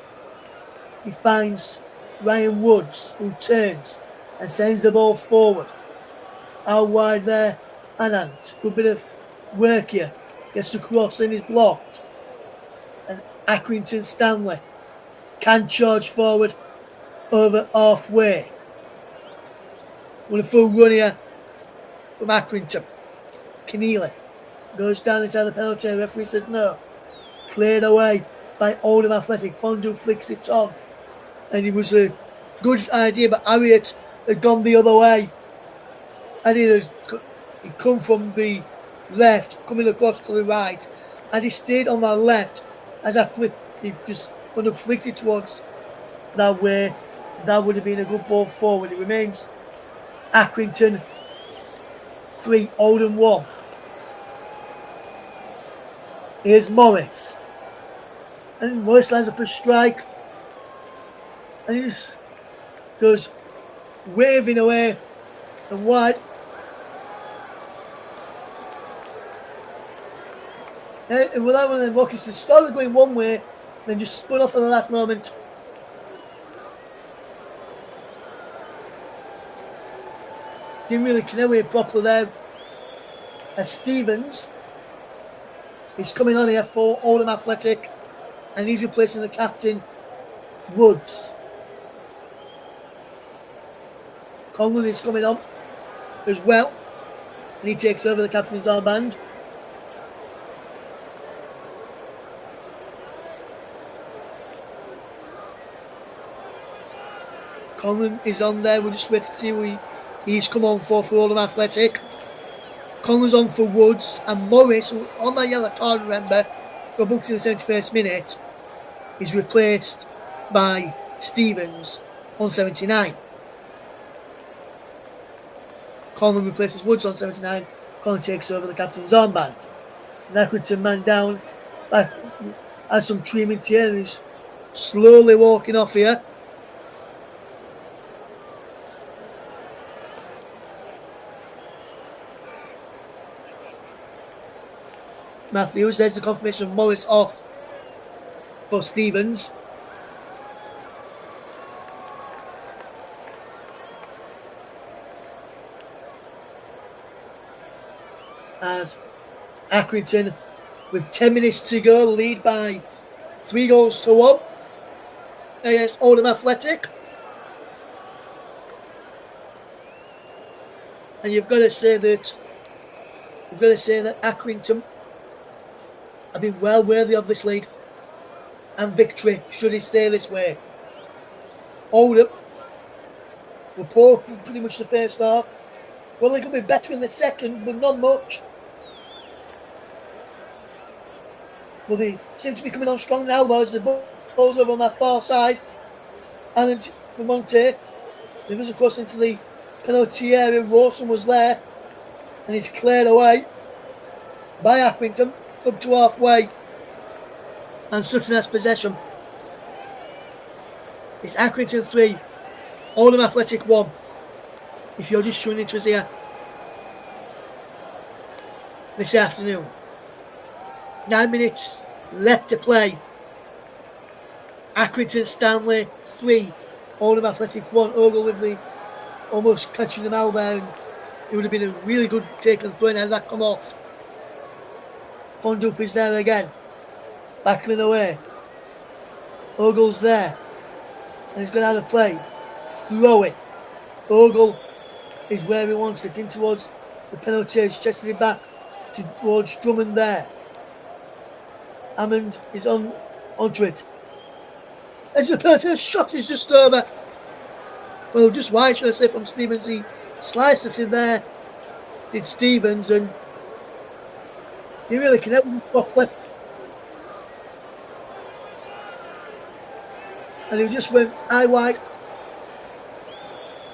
He finds Ryan Woods, who turns and sends the ball forward. Out wide there, Anand. Good bit of work here. Gets the cross and is blocked. And Accrington Stanley can charge forward over halfway. With a full run here from Accrington. Keneally goes down inside the penalty area. Referee says no. Cleared away by Oldham Athletic. Fondue flicks it on. And it was a good idea, but Harriet had gone the other way. And he'd come from the left, coming across to the right. And he stayed on the left as I flicked. He just Fondue flicked it towards that way. That would have been a good ball forward. It remains Accrington 3, Oldham 1. Here's Morris. And Morris lines up a strike. And he just goes waving away and wide. And with that one, then Wilkinson started going one way, then just spun off at the last moment. Didn't really connect with it properly there. As Stevens is coming on here for Oldham Athletic, and he's replacing the captain, Woods. Conlon is coming on as well, and he takes over the captain's armband. Conlon is on there. We'll just wait to see who he's come on for Oldham Athletic. Conlon's on for Woods, and Morris, who on that yellow card, remember, got booked in the 71st minute, is replaced by Stevens on 79. Conlon replaces Woods on 79. Conlon takes over the captain's armband. An Accrington man down, has some treatment here, and he's slowly walking off here. Matthews, there's the confirmation of Morris off for Stevens. As Accrington, with 10 minutes to go, lead by 3-1 against Oldham Athletic. And you've got to say that Accrington have been well worthy of this lead and victory should it stay this way. Oldham were poor for pretty much the first half. Well, they could be better in the second, but not much. Well, they seem to be coming on strong now, though, as the ball's over on that far side. And for Monte, he goes across into the penalty area. Rawson was there, and he's cleared away by Accrington. Up to halfway, and Sutton has possession. It's Accrington 3, Oldham Athletic 1. If you're just tuning into us here this afternoon, 9 minutes left to play. Accrington Stanley 3, Oldham Athletic 1. Ogle with the almost catching them out there, and it would have been a really good take and throw in as that come off. Fondue is there again, backling away. Ogle's there, and he's going to have to play. Throw it. Ogle is where he wants it, in towards the penalty. He's chesting it back towards Drummond there. Hammond is onto it. As the penalty shot is just over. Well, just wide, should I say, from Stevens. He sliced it in there, did Stevens, and he really connected with him properly. And he just went eye wide.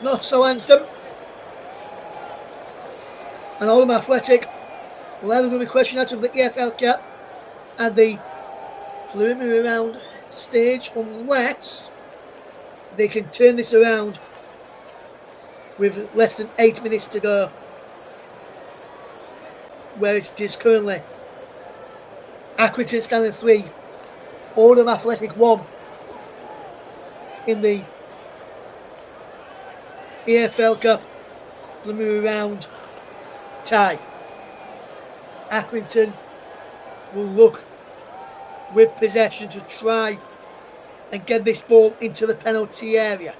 Not so handsome. And Oldham Athletic Well, they're going to be questioned out of the EFL Cup at the preliminary round stage, unless they can turn this around with less than 8 minutes to go, where it is currently Accrington Stanley 3, Oldham Athletic 1 in the EFL Cup Preliminary Round tie. Accrington will look with possession to try and get this ball into the penalty area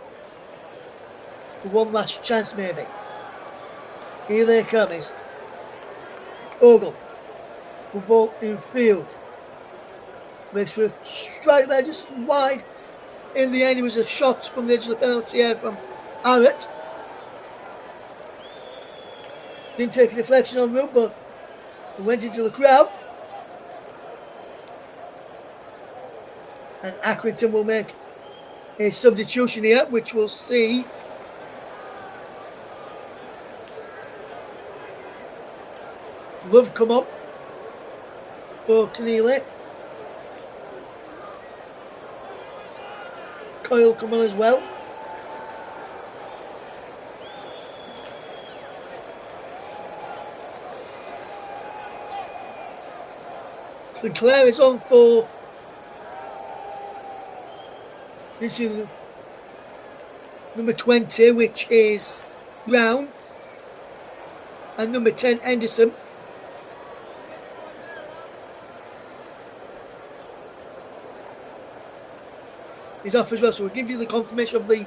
for one last chance, maybe. Here they come. Is Ogle. The ball in field. Makes for a strike there, just wide. In the end, it was a shot from the edge of the penalty area from Arrett. Didn't take a deflection on route, but it went into the crowd. And Accrington will make a substitution here, which we'll see Love come up for Keneally. Coyle come on as well. Sinclair is on for this is number 20, which is Brown, and number 10, Anderson. Is off as well, so we'll give you the confirmation of the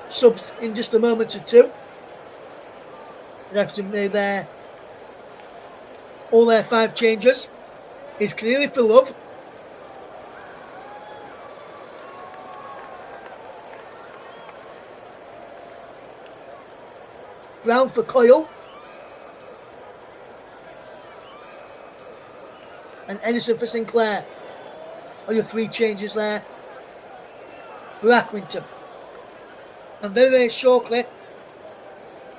subs in just a moment or two. They've actually made all their 5 changes. Is Keneally for Love. Brown for Coyle. And Anderson for Sinclair. Are your 3 changes there for Accrington. And very, very shortly,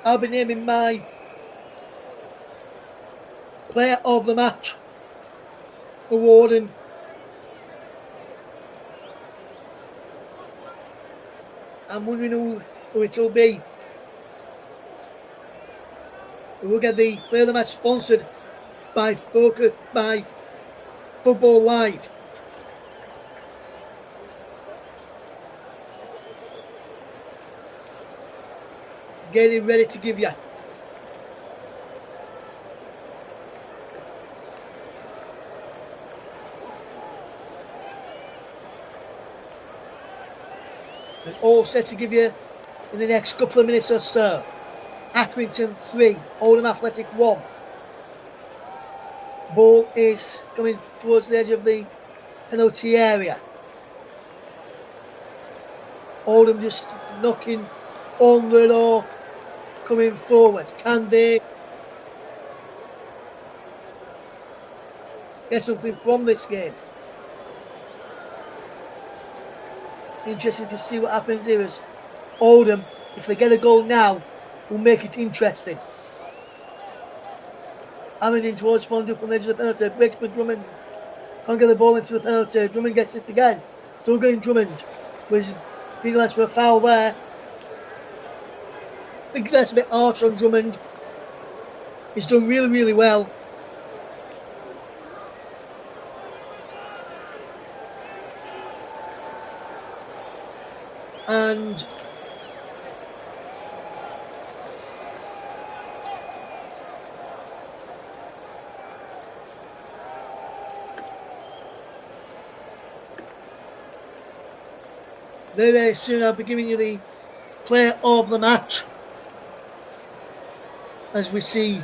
I'll be naming my player of the match award, and I'm wondering who it'll be. We will get the player of the match sponsored by Football Live. Getting ready to give you. They're all set to give you in the next couple of minutes or so. Accrington 3, Oldham Athletic 1. Ball is coming towards the edge of the penalty area. Oldham just knocking on the door, coming forward. Can they get something from this game? Interesting to see what happens here, as Oldham, if they get a goal now, will make it interesting. Hammond in towards Fondue from the edge of the penalty. Breaks for Drummond. Can't get the ball into the penalty. Drummond gets it again. Douglas Drummond was penalised for a foul there. I think that's a bit harsh on Drummond. He's done really, really well. And very, very soon I'll be giving you the player of the match, as we see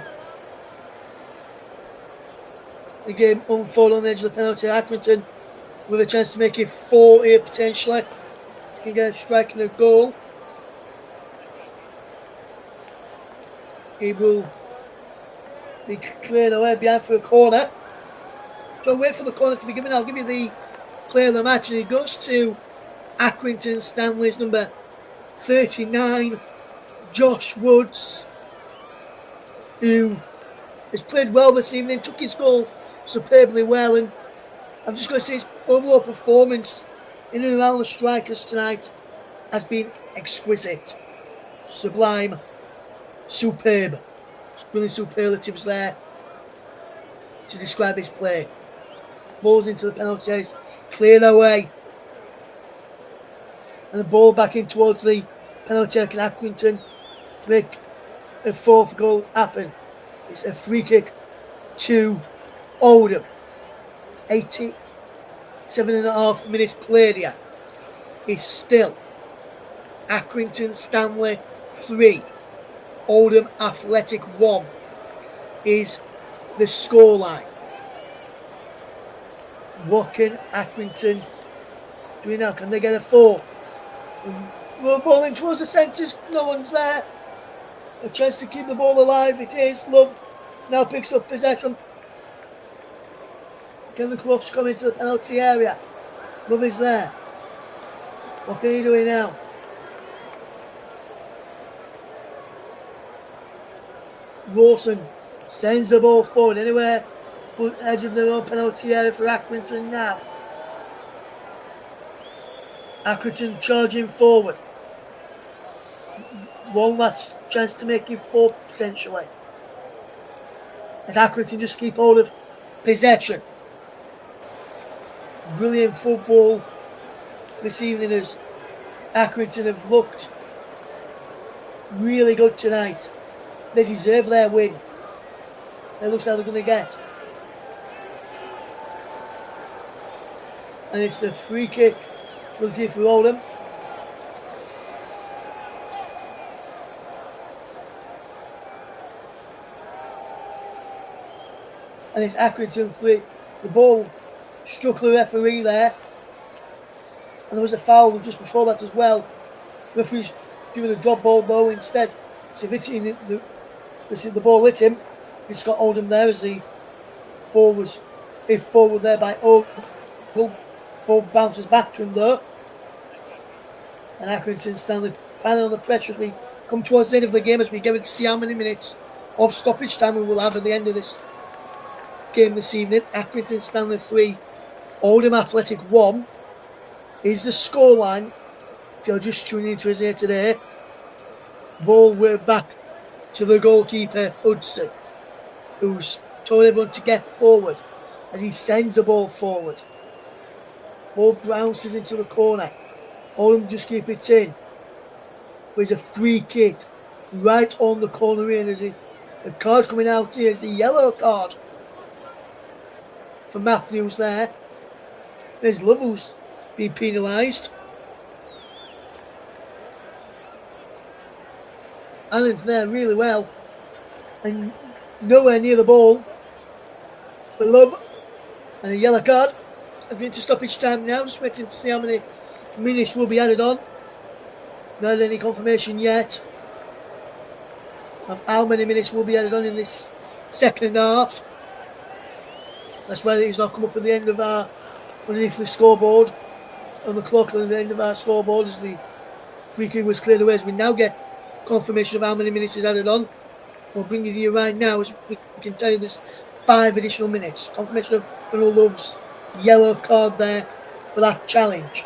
the game unfold on the edge of the penalty. Accrington with a chance to make it 4 here potentially. He can get a strike and a goal. He will be cleared away behind for a corner. So I'll wait for the corner to be given. I'll give you the player of the match, and he goes to Accrington Stanley's number 39, Josh Woods, who has played well this evening, took his goal superbly well, and I'm just going to say his overall performance in and around the strikers tonight has been exquisite, sublime, superb. Really superlatives there to describe his play. Balls into the penalty area, cleared away. And the ball back in towards the penalty area. Can Accrington make a fourth goal happen? It's a free kick to Oldham. 87.5 minutes played here. It's still Accrington Stanley 3, Oldham Athletic 1 is the scoreline. What can Accrington do now? Can they get a fourth? We're balling towards the centres, no one's there. A chance to keep the ball alive, it is. Love now picks up possession. Can the Crooks come into the penalty area? Love is there. What can he do now? Rawson sends the ball forward anywhere but edge of their own penalty area for Accrington now. Accrington charging forward. One last chance to make it four potentially. As Accrington just keep hold of possession. Brilliant football this evening as Accrington have looked really good tonight. They deserve their win. It looks how they're going to get. And it's the free kick. We'll see if we hold them. And it's Accrington 3. The ball struck the referee there. And there was a foul just before that as well. The referee's giving a drop ball though instead. So if the ball hit him, it's got Oldham there as the ball was hit forward there by Oldham. Ball bounces back to him though. And Accrington Stanley piling on the pressure as we come towards the end of the game, as we get to see how many minutes of stoppage time we will have at the end of this game this evening. Accrington Stanley 3, Oldham Athletic 1 is the scoreline. If you're just tuning into us here today, ball we're back to the goalkeeper Hudson, who's told everyone to get forward as he sends the ball forward. Ball bounces into the corner. Oldham just keep it in. There's a free kick right on the corner here. There's a card coming out here. It's a yellow card for Matthews there. There's Lovell's being penalised. Allen's there really well. And nowhere near the ball. But Love and a yellow card. I'm going to stoppage time now. Just waiting to see how many minutes will be added on. Not any confirmation yet of how many minutes will be added on in this second half. That's why he's not come up at the end of our underneath the scoreboard on the clock at the end of our scoreboard as the free kick was cleared away. As we now get confirmation of how many minutes is added on, we'll bring it to you right now as we can tell you there's 5 additional minutes. Confirmation of Donald Love's yellow card there for that challenge.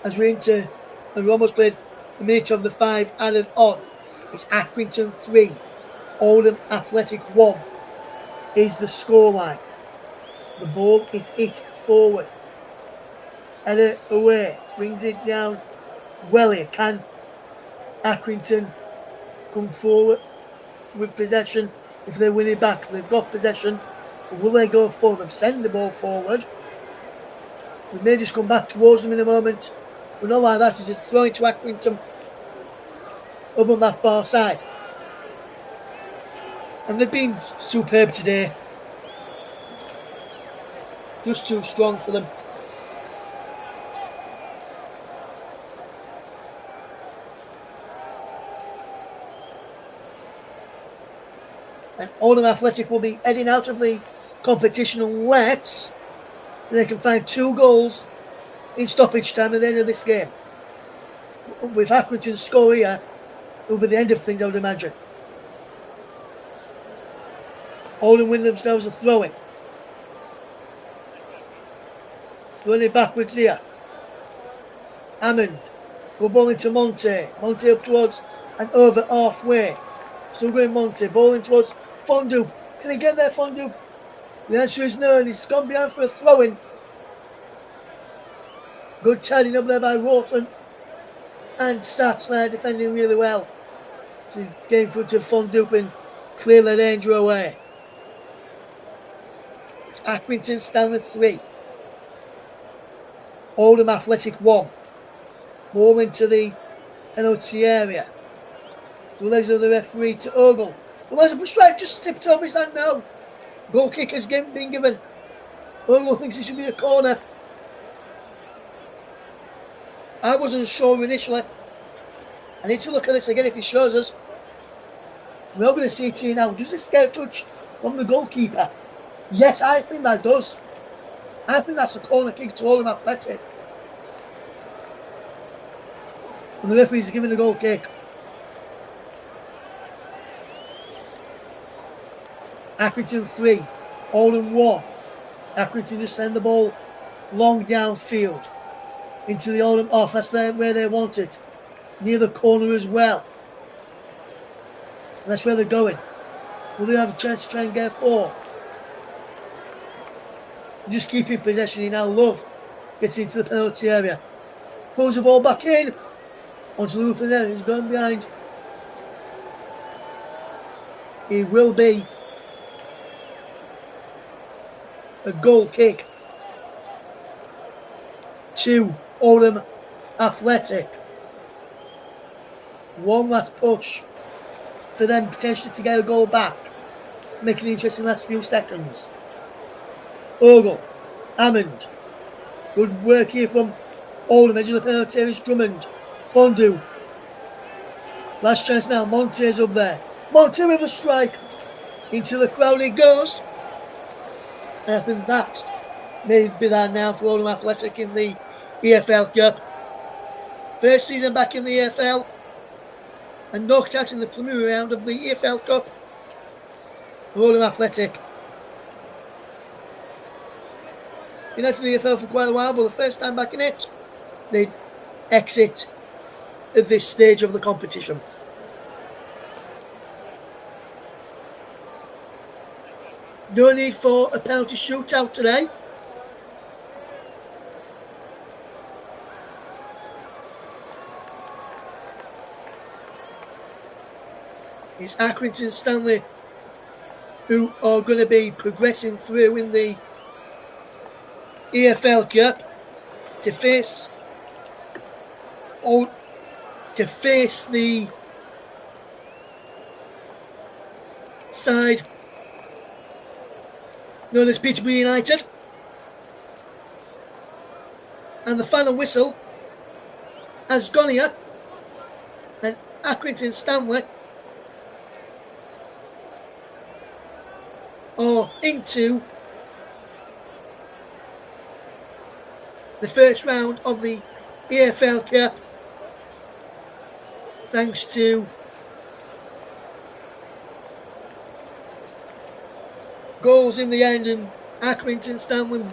As we're almost played a minute of the 5 added on. It's Accrington 3, Oldham Athletic 1 is the scoreline. The ball is hit forward. Header away, brings it down well here. Can Accrington come forward with possession if they win it back? They've got possession. Will they go forward? They've sent the ball forward. We may just come back towards them in a moment. But not like that. Is it throwing to Accrington over on that far side? And they've been superb today. Just too strong for them. And Oldham Athletic will be heading out of the competition unless they can find 2 goals in stoppage time at the end of this game. With Accrington's score here, it will be the end of things, I would imagine. Oldham win themselves a throw-in. Throwing it backwards here. Hammond. Good ball into Monte. Monte up towards and over halfway. Still going Monte. Ball in towards Fondup. Can he get there, Fondup? The answer is no, and he's gone behind for a throw-in. Good tidying up there by Rawson. And Sats there defending really well to get in front of Fondup and clear the danger away. It's Accrington Stanley 3. Oldham Athletic 1. Ball into the penalty area. The legs of the referee to Ogle. The legs of the strike just tipped over his hand now. Goal kick has been given. Ogle thinks it should be a corner. I wasn't sure initially. I need to look at this again if he shows us. We're all going to see it here now. Does this get a touch from the goalkeeper? Yes, I think that does. I think that's a corner kick to Oldham Athletic. And the referee's giving a goal kick. Accrington 3, Oldham 1. Accrington just send the ball long downfield into the Oldham off. That's where they want it. Near the corner as well. And that's where they're going. Will they have a chance to try and get fourth? Just keeping possession. He now Love gets into the penalty area. Pulls the ball back in. Onto the roof of the net. He's gone behind. He will be a goal kick to Oldham Athletic. One last push for them potentially to get a goal back. Making it interesting last few seconds. Ogle, Hammond. Good work here from Oldham. Edge of the penalty area is Drummond. Fondu. Last chance now. Monte's up there. Monte with the strike. Into the crowd it goes. And I think that may be that now for Oldham Athletic in the EFL Cup. First season back in the EFL. And knocked out in the preliminary round of the EFL Cup. Oldham Athletic. Been out to the EFL for quite a while, but the first time back in it, they exit at this stage of the competition. No need for a penalty shootout today. It's Accrington Stanley who are going to be progressing through in the EFL Cup to face the side known as Peterborough United. And the final whistle has gone here, and Accrington Stanley are into the first round of the EFL Cup, thanks to goals in the end, and Accrington Stanley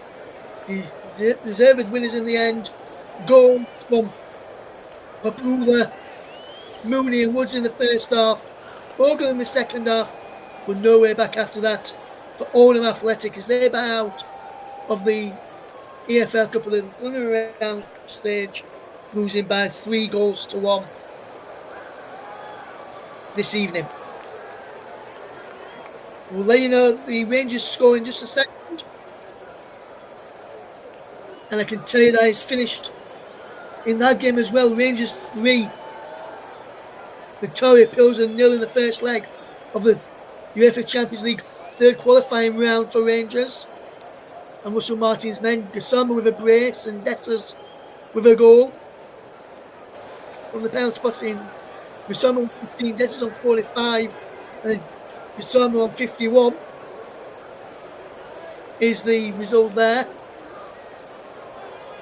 deserved winners in the end. Goals from Papula, Mooney and Woods in the first half, Bogle in the second half, but no way back after that for Oldham Athletic as they bow out of the EFL Cup Preliminary Round stage, losing by 3-1 this evening. We'll let you know the Rangers score in just a second. And I can tell you that it's finished in that game as well. Rangers 3, Victoria Pilsen 0 in the first leg of the UEFA Champions League third qualifying round for Rangers. And Russell Martin's men, Gassama with a brace and Dessers with a goal. From the penalty box in Gassama on 15, Dessers on 45, and then Gassama on 51 is the result there.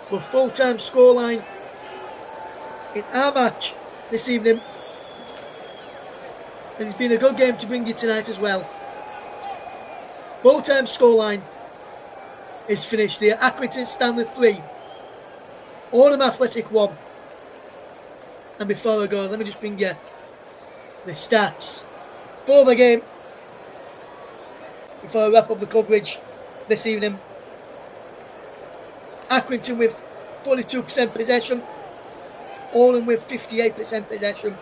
With full-time scoreline in our match this evening. And it's been a good game to bring you tonight as well. Full-time scoreline is finished here. Accrington Stanley 3, Oldham Athletic 1. And before I go, let me just bring you the stats for the game before I wrap up the coverage this evening. Accrington with 42% possession, Oldham with 58% possession.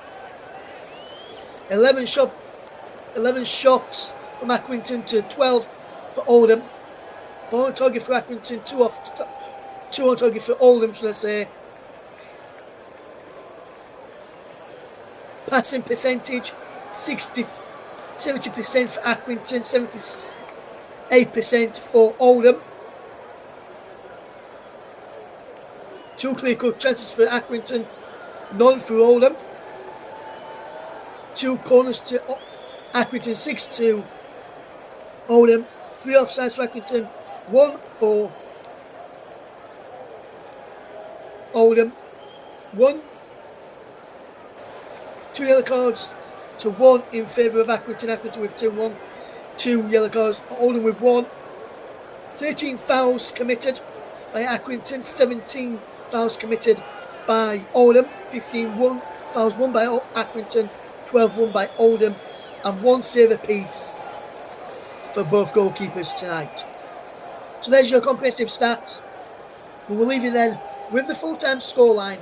11 shots from Accrington to 12 for Oldham. 4 on target for Accrington, 2 on target for Oldham, should I say. Passing percentage, 70% for Accrington, 78% for Oldham. 2 clear-cut chances for Accrington, none for Oldham. 2 corners to Accrington, 6-2 Oldham. 3 offsides for Accrington, 1 for Oldham. 2 yellow cards to 1 in favour of Accrington. Accrington with 2-1. 2 yellow cards, Oldham with 1. 13 fouls committed by Accrington, 17 fouls committed by Oldham. 15 fouls won by Accrington, 12 won by Oldham, and 1 save apiece for both goalkeepers tonight. So there's your comprehensive stats. We will leave you then with the full-time scoreline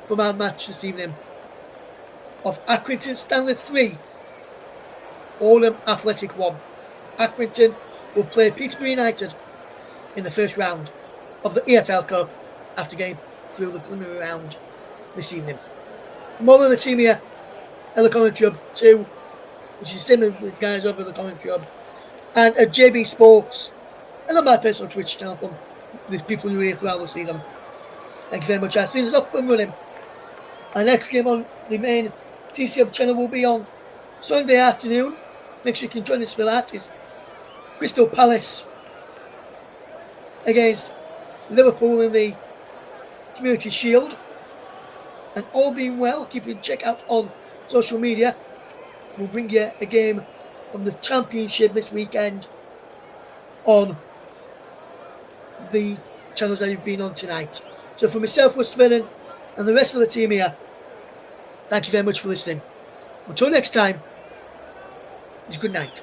from our match this evening of Accrington Stanley 3, Oldham Athletic 1. Accrington will play Peterborough United in the first round of the EFL Cup after getting through the preliminary round this evening. From all of the team here at the commentary hub 2, which is similar to the guys over the commentary hub, and at JB Sports, and on my personal Twitch channel from the people who are here throughout the season. Thank you very much. Our season's up and running. Our next game on the main TC Hub channel will be on Sunday afternoon. Make sure you can join us for that. It's Crystal Palace against Liverpool in the Community Shield. And all being well, keep you check out on social media. We'll bring you a game from the Championship this weekend on the channels that you've been on tonight. So for myself, Russ Vernon, and the rest of the team here, thank you very much for listening. Until next time, it's good night.